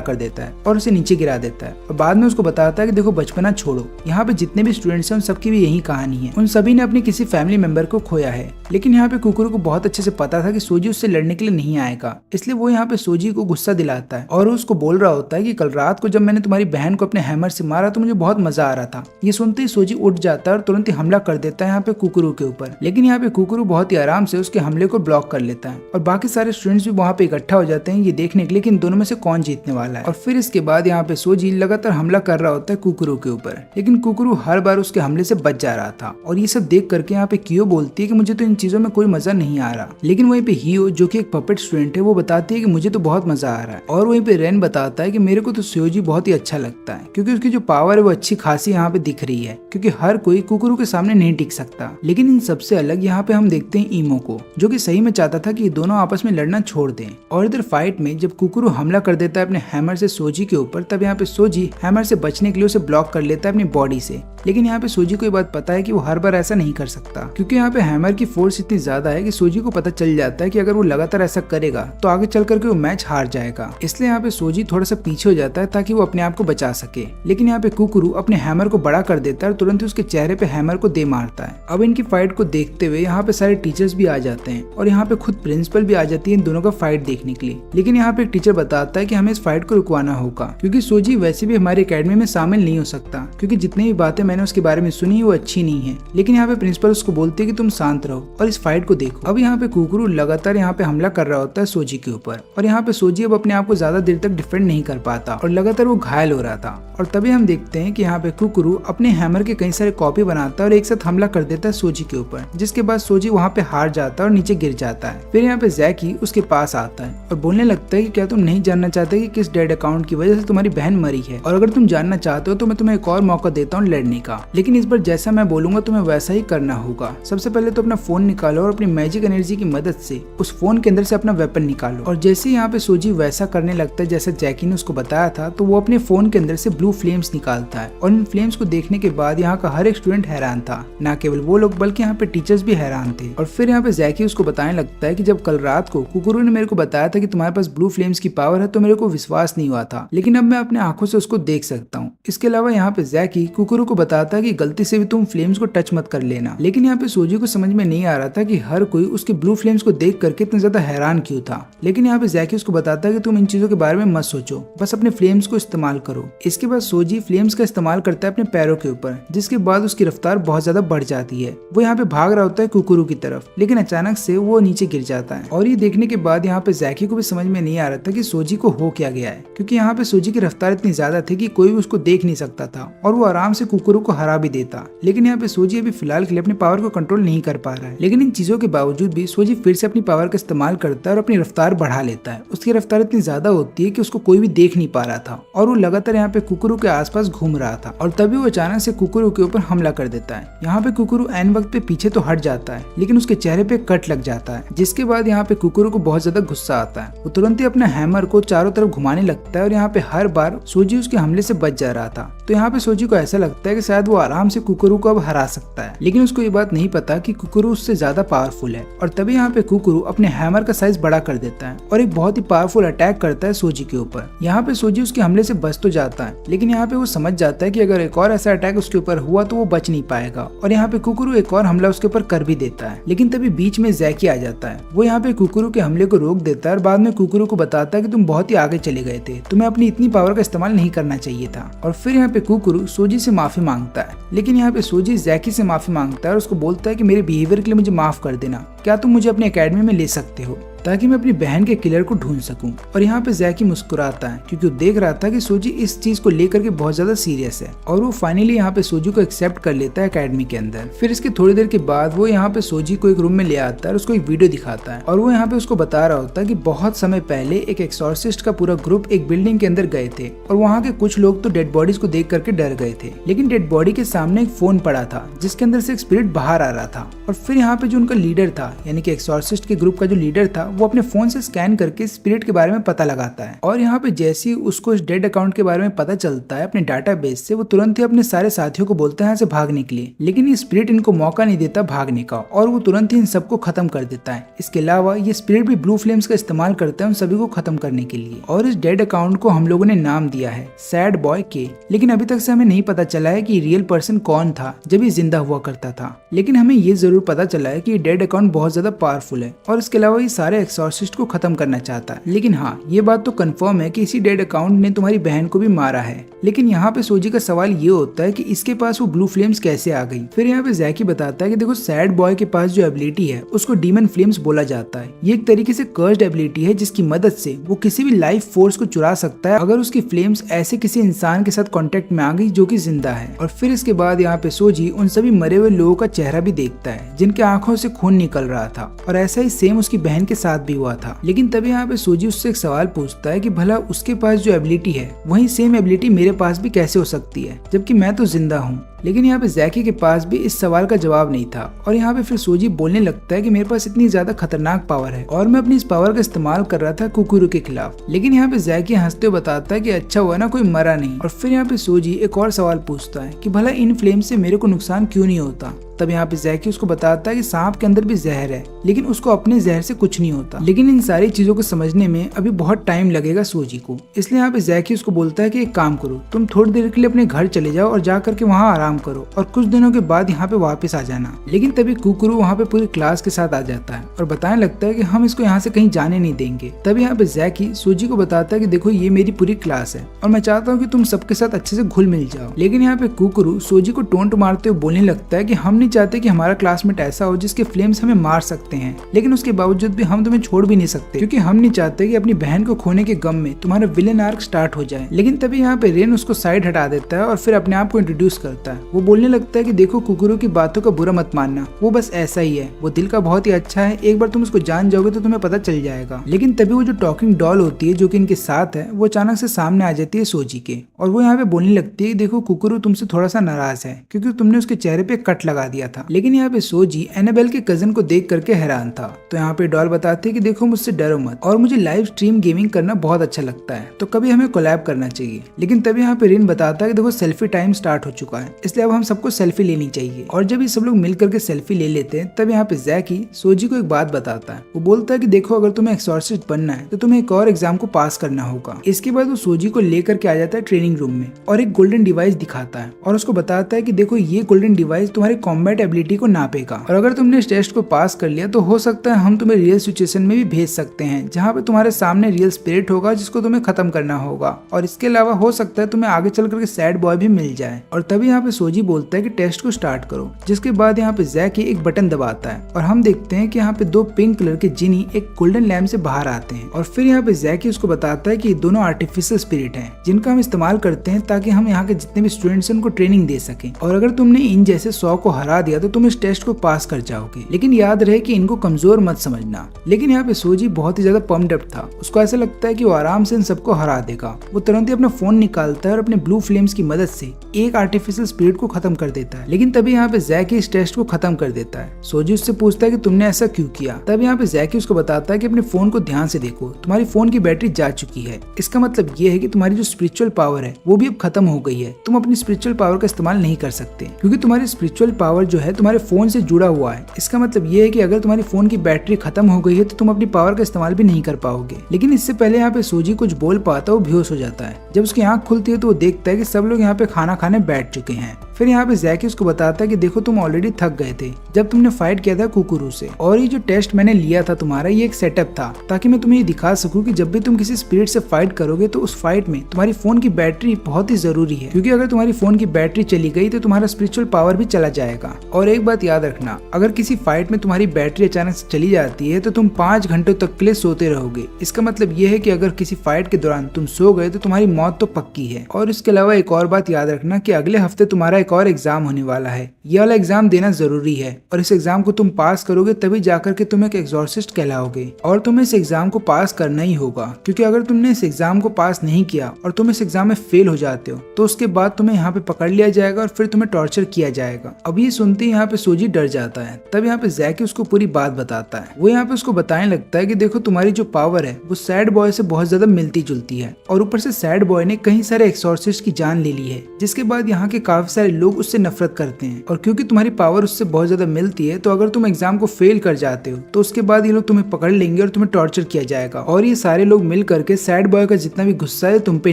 कर देता है और उसे नीचे गिरा देता है और बाद में उसको बताता है कि देखो बचपना छोड़ो, यहाँ पे जितने भी स्टूडेंट्स हैं उन सबकी भी यही कहानी है, उन सभी ने अपने किसी फैमिली मेंबर को खोया है। लेकिन यहाँ पे कुकुरू को बहुत अच्छे से पता था कि सोजी उससे लड़ने के लिए नहीं आएगा, इसलिए वो यहाँ पे सोजी को गुस्सा दिलाता है और उसको बोल रहा होता है कि कल रात को जब मैंने तुम्हारी बहन को अपने हैमर से मारा तो मुझे बहुत मजा आ रहा था। ये सुनते ही सोजी उठ जाता है और तुरंत ही हमला कर देता है यहाँ पे कुकुरू के ऊपर। लेकिन यहाँ पे कुकुरू बहुत ही आराम से उसके हमले को ब्लॉक कर लेता है और बाकी सारे स्टूडेंट्स भी वहाँ पे इकट्ठा हो जाते हैं ये देखने के लिए कि इन दोनों में से कौन जीतने वाला है। और फिर इसके बाद यहाँ पे सोजी लगातार हमला कर रहा होता है कुकुरू के ऊपर, लेकिन कुकुरू हर बार उसके हमले से बच जा रहा था। और ये सब देख करके यहाँ पे कियो बोलती है कि मुझे तो इन चीजों में कोई मजा नहीं आ रहा। लेकिन वहीं पे हियो जो कि एक पपेट स्टूडेंट है वो बताती है कि मुझे तो बहुत मजा आ रहा है। और वहीं पे रेन बताता है कि मेरे को तो सोजी बहुत ही अच्छा लगता है क्योंकि उसकी जो पावर है वो अच्छी खासी यहाँ पे दिख रही है, क्योंकि हर कोई कुकुरू के सामने नहीं टिक सकता। लेकिन इन सबसे अलग यहाँ पे हम देखते हैं ईमो को, जो कि सही में चाहता था कि दोनों आपस में लड़ना छोड़ दें। और इधर फाइट में जब कुकुरू हमला कर देता है अपने हैमर से सोजी के ऊपर, तब यहाँ पे सोजी हैमर से बचने के लिए उसे ब्लॉक कर लेता है अपनी बॉडी से। लेकिन यहाँ पे सोजी को ये बात पता है कि वो हर बार ऐसा नहीं कर सकता, क्योंकि यहाँ पे हैमर की फोर्स इतनी ज्यादा है कि सोजी को पता चल जाता है कि अगर वो लगातार ऐसा करेगा तो आगे चल करके वो मैच हार जाएगा। इसलिए यहाँ पे सोजी थोड़ा सा पीछे हो जाता है ताकि वो अपने आप को बचा सके। लेकिन यहाँ पे कुकुरू अपने हैमर को बड़ा कर देता है और तुरंत ही उसके चेहरे पे हैमर को दे मारता है। अब इनकी फाइट को देखते हुए यहाँ पे सारे टीचर्स भी आ जाते हैं और यहाँ पे खुद प्रिंसिपल भी आ जाती है इन दोनों का फाइट देखने के लिए। लेकिन यहाँ पे एक टीचर बताता है कि हमें इस फाइट को रुकवाना होगा, क्योंकि सोजी वैसे भी हमारी एकेडमी में शामिल नहीं हो सकता, क्योंकि जितनी भी बातें मैंने उसके बारे में सुनी वो अच्छी नहीं है। लेकिन यहाँ पे प्रिंसिपल उसको बोलते हैं कि तुम शांत रहो और इस फाइट को देखो। अब यहाँ पे कुकुरू लगातार यहाँ पे हमला कर रहा होता है सोजी के ऊपर और यहाँ पे सोजी अब अपने आप को ज्यादा देर तक डिफेंड नहीं कर पाता और लगातार वो घायल हो रहा था। और तभी हम देखते हैं कि यहाँ पे कुकुरू अपने हैमर के कई सारे कॉपी बनाता है और एक साथ हमला कर देता है सोजी के ऊपर, जिसके बाद सोजी वहाँ पे हार जाता है और नीचे गिर जाता है। फिर यहाँ पे जैकी उसके पास आता है और बोलने लगता है कि क्या तुम नहीं जानना चाहते कि किस डेड अकाउंट की वजह से तुम्हारी बहन मरी है, और अगर तुम जानना चाहते हो तो मैं तुम्हें एक और मौका देता हूँ लड़ने का, लेकिन इस बार जैसा मैं बोलूंगा तुम्हें वैसा ही करना होगा। सबसे पहले तो अपना फोन निकालो और अपनी मैजिक एनर्जी की मदद से उस फोन के अंदर से अपना वेपन निकालो। और जैसे यहाँ पे सोजी वैसा करने लगता है जैसा जैकी ने उसको बताया था, तो वो अपने फोन के अंदर से ब्लू फ्लेम्स निकालता है और इन फ्लेम्स को देखने के बाद यहाँ का हर एक स्टूडेंट हैरान था, न केवल वो लोग बल्कि यहाँ पे टीचर्स भी हैरान थे। और फिर यहाँ पे जैकी उसको बताने लगता है कि जब कल रात को कुकुरू ने मेरे को बताया था कि तुम्हारे पास ब्लू फ्लेम्स की पावर है तो मेरे को विश्वास नहीं हुआ था, लेकिन अब मैं अपने आंखों से उसको देख सकता हूँ। इसके अलावा यहाँ पे जैकी कुकुरू को बताता है कि गलती से भी तुम फ्लेम्स को टच मत कर लेना। लेकिन यहाँ पे सोजी को समझ में नहीं आ रहा था कि हर कोई उसके ब्लू फ्लेम्स को देख करके इतना ज्यादा हैरान क्यों था। लेकिन यहाँ पे जैकी उसको बताता है कि तुम इन चीजों के बारे में मत सोचो, बस अपने फ्लेम्स को इस्तेमाल करो। इसके बाद सोजी फ्लेम्स का इस्तेमाल करता है अपने पैरों के ऊपर, जिसके बाद उसकी रफ्तार बहुत ज्यादा बढ़ जाती है। वो यहाँ पे भाग रहा होता है कुकुरू की तरफ, लेकिन अचानक से वो नीचे गिर जाता है। और ये देखने के बाद यहाँ पे जैकी को भी समझ में नहीं आ रहा था कि सोजी को हो क्या गया है, क्योंकि यहाँ पे सोजी की रफ्तार इतनी ज्यादा थी कि कोई भी उसको देख नहीं सकता था और वो आराम से कुकुरू को हरा भी देता। लेकिन यहाँ पे सोजी अभी फिलहाल के लिए अपनी पावर को कंट्रोल नहीं कर पा रहा है। लेकिन इन चीजों के बावजूद भी सोजी फिर से अपनी पावर का इस्तेमाल करता है और अपनी रफ्तार बढ़ा लेता है। उसकी रफ्तार इतनी ज्यादा होती है कि उसको कोई भी देख नहीं पा रहा था और वो लगातार यहाँ पे कुकुरू के आसपास घूम रहा था। और तभी वो अचानक से कुकुरू के ऊपर हमला कर देता है। यहाँ पे कुकुरू एन वक्त पे पीछे तो हट जाता है, लेकिन उसके चेहरे पे कट लग जाता है, जिसके बाद यहाँ पे कुकुरू को बहुत ज्यादा गुस्सा आता है। वो तुरंत ही अपना हैमर को चारों तरफ घुमाने लगता है और यहाँ पे हर बार सोजी उसके हमले से बच जा रहा था। तो यहाँ पे सोजी को ऐसा लगता है कि शायद वो आराम से कुकुरू को अब हरा सकता है, लेकिन उसको ये बात नहीं पता कि कुकुरू उससे ज्यादा पावरफुल है। और तभी यहाँ पे कुकुरू अपने हैमर का साइज बड़ा कर देता है और एक बहुत ही पावरफुल अटैक करता है सोजी के ऊपर। यहाँ पे सोजी उसके हमले से बच तो जाता है, लेकिन यहाँ पे वो समझ जाता है कि अगर एक और ऐसा अटैक उसके ऊपर हुआ तो वो बच नहीं पाएगा। और यहाँ पे कुकुरू एक और हमला उसके ऊपर कर भी देता है। लेकिन तभी बीच में जैकी आ जाता है। वो यहाँ पे कुकुरू के हमले को रोक देता है और बाद में कुकुरू को बताता है कि तुम बहुत ही आगे चले गए थे, तुम्हें अपनी इतनी पावर का इस्तेमाल नहीं करना चाहिए था। और फिर यहाँ पे कुकुरू सोजी से माफी मांगता है, लेकिन यहाँ पे सोजी जैकी से माफी मांगता है और उसको बोलता है कि मेरे बिहेवियर के लिए मुझे माफ कर देना, क्या तुम मुझे अपनी एकेडमी में ले सकते हो। ताकि मैं अपनी बहन के किलर को ढूंढ सकूं। और यहाँ पे जैकी मुस्कुराता है क्योंकि वो देख रहा था कि सोजी इस चीज को लेकर के बहुत ज्यादा सीरियस है और वो फाइनली यहाँ पे सोजी को एक्सेप्ट कर लेता है एकेडमी के अंदर। फिर इसके थोड़ी देर के बाद वो यहाँ पे सोजी को एक रूम में ले आता है और उसको एक वीडियो दिखाता है और वो यहाँ पे उसको बता रहा होता है कि बहुत समय पहले एक एक्सॉर्सिस्ट का पूरा ग्रुप एक बिल्डिंग के अंदर गए थे और वहाँ के कुछ लोग तो डेड बॉडीज को देख करके डर गए थे, लेकिन डेड बॉडी के सामने एक फोन पड़ा था जिसके अंदर से एक स्पिरिट बाहर आ रहा था। और फिर यहाँ पे जो उनका लीडर था यानी कि एक्सॉर्सिस्ट के ग्रुप का जो लीडर था वो अपने फोन से स्कैन करके स्पिरिट के बारे में पता लगाता है और यहाँ पे जैसे ही उसको इस डेड अकाउंट के बारे में पता चलता है अपने डाटाबेस से, वो तुरंत ही अपने सारे साथियों को बोलता है यहाँ से भागने के लिए, लेकिन ये स्पिरिट इनको मौका नहीं देता भागने का और वो तुरंत ही इन सबको खत्म कर देता है। इसके अलावा ये स्पिरिट भी ब्लू फ्लेम्स का इस्तेमाल करता है उन सभी को खत्म करने के लिए। और इस डेड अकाउंट को हम लोगों ने नाम दिया है सैड बॉय के, लेकिन अभी तक से हमें नहीं पता चला है कि रियल पर्सन कौन था जब ये जिंदा हुआ करता था। लेकिन हमें ये जरूर पता चला है कि ये डेड अकाउंट बहुत ज्यादा पावरफुल है और इसके अलावा ये सारे एक्सॉर्सिस्ट को खत्म करना चाहता है। लेकिन हाँ, ये बात तो कंफर्म है कि इसी डेड अकाउंट ने तुम्हारी बहन को भी मारा है। लेकिन यहाँ पे सोजी का सवाल ये होता है कि इसके पास वो ब्लू फ्लेम्स कैसे आ गई। फिर यहाँ पे जैकी बताता है कि देखो सैड बॉय के पास जो एबिलिटी है उसको डीमन फ्लेम्स बोला जाता है। ये एक तरीके से कर्स्ड एबिलिटी है जिसकी मदद से वो किसी भी लाइफ फोर्स को चुरा सकता है अगर उसकी फ्लेम्स ऐसे किसी इंसान के साथ कांटेक्ट में आ गई जो कि जिंदा है। और फिर इसके बाद यहाँ पे सोजी उन सभी मरे हुए लोगों का चेहरा भी देखता है जिनके आंखों से खून निकल रहा था और ऐसा ही सेम उसकी बहन के साथ भी हुआ था। लेकिन तभी यहाँ पे सोजी उससे एक सवाल पूछता है कि भला उसके पास जो एबिलिटी है वही सेम एबिलिटी मेरे पास भी कैसे हो सकती है जबकि मैं तो जिंदा हूँ। लेकिन यहाँ पे जैकी के पास भी इस सवाल का जवाब नहीं था और यहाँ पे फिर सोजी बोलने लगता है कि मेरे पास इतनी ज्यादा खतरनाक पावर है और मैं अपनी इस पावर का इस्तेमाल कर रहा था कुकुरु के खिलाफ। लेकिन यहाँ पे जैकी हंसते हुए बताता है कि अच्छा हुआ ना कोई मरा नहीं। और फिर यहाँ पे सोजी एक और सवाल पूछता है कि भला इन फ्लेम से मेरे को नुकसान क्यों नहीं होता। तब यहाँ पे जैकी उसको बताता है कि सांप के अंदर भी जहर है लेकिन उसको अपने जहर से कुछ नहीं होता। लेकिन इन सारी चीजों को समझने में अभी बहुत टाइम लगेगा सोजी को, इसलिए यहाँ पे जैकी उसको बोलता है कि एक काम करो, तुम थोड़ी देर के लिए अपने घर चले जाओ और जा करके वहाँ आराम करो और कुछ दिनों के बाद यहाँ पे वापस आ जाना। लेकिन तभी कुकुरु वहाँ पे पूरी क्लास के साथ आ जाता है और बताने लगता है कि हम इसको यहाँ से कहीं जाने नहीं देंगे। तभी यहाँ पे जैकी सोजी को बताता है कि देखो ये मेरी पूरी क्लास है और मैं चाहता हूँ कि तुम सबके साथ अच्छे से घुल मिल जाओ। लेकिन यहाँ पे कुकुरु सोजी को टोंट मारते हुए बोलने लगता है कि हम नहीं चाहते कि हमारा क्लासमेट ऐसा हो जिसके फ्लेम्स हमें मार सकते हैं, लेकिन उसके बावजूद भी हम तुम्हें छोड़ भी नहीं सकते क्योंकि हम नहीं चाहते कि अपनी बहन को खोने के गम में तुम्हारा विलेन आर्क स्टार्ट हो जाए। लेकिन तभी यहाँ पे रेन उसको साइड हटा देता है और फिर अपने आप को इंट्रोड्यूस करता है। वो बोलने लगता है कि देखो कुकुरु की बातों का बुरा मत मानना, वो बस ऐसा ही है, वो दिल का बहुत ही अच्छा है, एक बार तुम उसको जान जाओगे तो तुम्हें पता चल जाएगा। लेकिन तभी वो जो टॉकिंग डॉल होती है जो कि इनके साथ है वो अचानक से सामने आ जाती है सोजी के और वो यहाँ पे बोलने लगती है देखो कुकुरु तुमसे थोड़ा सा नाराज है क्योंकि तुमने उसके चेहरे पे कट लगा दिया था। लेकिन यहाँ पे सोजी एनाबेल के कजन को देख करके हैरान था। तो यहाँ पे डॉल बताते हैं कि देखो मुझसे डरो मत और मुझे लाइव स्ट्रीम गेमिंग करना बहुत अच्छा लगता है तो कभी हमें कोलैब करना चाहिए। लेकिन तभी यहाँ पे रिन बताता है कि देखो सेल्फी टाइम स्टार्ट हो चुका है इसलिए अब हम सबको सेल्फी लेनी चाहिए। और जब ये सब लोग मिल करके सेल्फी ले लेते हैं तब यहाँ पे जैकी सोजी को एक बात बताता है। वो बोलता है कि देखो अगर तुम्हें एक्सॉर्सिस्ट बनना है तो तुम्हें एक और एग्जाम को पास करना होगा। इसके बाद वो सोजी को लेकर के आ जाता है ट्रेनिंग रूम में और एक गोल्डन डिवाइस दिखाता है और उसको बताता है कि देखो ये गोल्डन डिवाइस तुम्हारी कॉम्बैट एबिलिटी को नापेगा और अगर तुमने इस टेस्ट को पास कर लिया तो हो सकता है हम तुम्हें रियल सिचुएशन में भी भेज सकते हैं जहाँ पे तुम्हारे सामने रियल स्पिरिट होगा जिसको तुम्हें खत्म करना होगा और इसके अलावा हो सकता है तुम्हें आगे चल करके सैड बॉय भी मिल जाए। और तभी यहाँ पे सोजी बोलता है कि टेस्ट को स्टार्ट करो, जिसके बाद यहाँ पे जैकी एक बटन दबाता है और हम देखते हैं कि यहाँ पे दो पिंक कलर के जिनी एक गोल्डन लैम्प से बाहर आते हैं। और फिर यहाँ पे जैकी उसको बताता है कि ये दोनों आर्टिफिशियल स्पिरिट हैं जिनका हम इस्तेमाल करते हैं ताकि हम यहाँ के जितने भी स्टूडेंट्स हैं उनको ट्रेनिंग दे सकें और अगर तुमने इन जैसे 100 को हरा दिया तो तुम इस टेस्ट को पास कर जाओगे, लेकिन याद रहे कि इनको कमजोर मत समझना। लेकिन यहाँ पे सोजी बहुत ही ज्यादा पम्प्ड अप था, उसको ऐसा लगता है कि वो आराम से इन सबको हरा देगा। वो तुरंत ही अपना फोन निकालता है और अपने ब्लू फ्लेम्स की मदद से एक आर्टिफिशियल स्पिरिट को खत्म कर देता है। लेकिन तभी यहाँ पे जैकी इस टेस्ट को खत्म कर देता है। सोजी उससे पूछता है कि तुमने ऐसा क्यों किया। तब यहाँ पे जैकी उसको बताता है कि अपने फोन को ध्यान से देखो, तुम्हारी फोन की बैटरी जा चुकी है। इसका मतलब ये है कि तुम्हारी जो स्पिरिचुअल पावर है वो भी अब खत्म हो गई है। तुम अपनी स्पिरिचुअल पावर का इस्तेमाल नहीं कर सकते क्योंकि तुम्हारी स्पिरिचुअल पावर जो है तुम्हारे फोन से जुड़ा हुआ है। इसका मतलब ये है कि अगर तुम्हारी फोन की बैटरी खत्म हो गई है तो तुम अपनी पावर का इस्तेमाल भी नहीं कर पाओगे। लेकिन इससे पहले यहाँ पे सोजी कुछ बोल पाता है, वो बेहोश हो जाता है। जब उसकी आंख खुलती है तो वो देखता है कि सब लोग यहाँ पे खाना खाने बैठ चुके हैं फिर यहाँ पे जैकी उसको बताता है कि देखो तुम ऑलरेडी थक गए थे जब तुमने फाइट किया था कुकुरू से, और ये जो टेस्ट मैंने लिया था तुम्हारा ये एक सेटअप था ताकि मैं तुम्हें ये दिखा सकूं कि जब भी तुम किसी स्पिरिट से फाइट करोगे तो उस फाइट में तुम्हारी फोन की बैटरी बहुत ही जरूरी है, क्योंकि अगर तुम्हारी फोन की बैटरी चली गई तो तुम्हारा स्पिरिचुअल पावर भी चला जाएगा। और एक बात याद रखना, अगर किसी फाइट में तुम्हारी बैटरी अचानक से चली जाती है तो तुम 5 घंटों तक के लिए सोते रहोगे। इसका मतलब ये है कि अगर किसी फाइट के दौरान तुम सो गए तो तुम्हारी मौत तो पक्की है। और इसके अलावा एक और बात याद रखना कि अगले हफ्ते तुम्हारा एक और एग्जाम होने वाला है, ये वाला एग्जाम देना जरूरी है और इस एग्जाम को तुम पास करोगे तभी जाकर के तुम एक एग्जॉर्सिस्ट कहलाओगे। और तुम्हें इस एग्जाम को पास करना ही होगा, क्योंकि अगर तुमने इस एग्जाम को पास नहीं किया और तुम इस एग्जाम में फेल हो जाते हो तो उसके बाद तुम्हें यहाँ पे पकड़ लिया जाएगा और फिर तुम्हें टॉर्चर किया जाएगा। अब ये सुनते ही यहाँ पे सोजी डर जाता है। तब यहाँ पे जैकी उसको पूरी बात बताता है। वो यहाँ पे उसको बताने लगता है कि देखो तुम्हारी जो पावर है वो सैड बॉय से बहुत ज्यादा मिलती जुलती है, और ऊपर से सैड बॉय ने कई सारे एक्सॉर्सिस्ट की जान ले ली है, जिसके बाद यहाँ के काफी सारे लोग उससे नफरत करते हैं। और क्योंकि तुम्हारी पावर उससे बहुत ज्यादा मिलती है तो अगर तुम एग्जाम को फेल कर जाते हो तो उसके बाद ये लोग तुम्हें पकड़ लेंगे और तुम्हें टॉर्चर किया जाएगा, और ये सारे लोग मिल करके सैड बॉय का जितना भी गुस्सा है तुम पे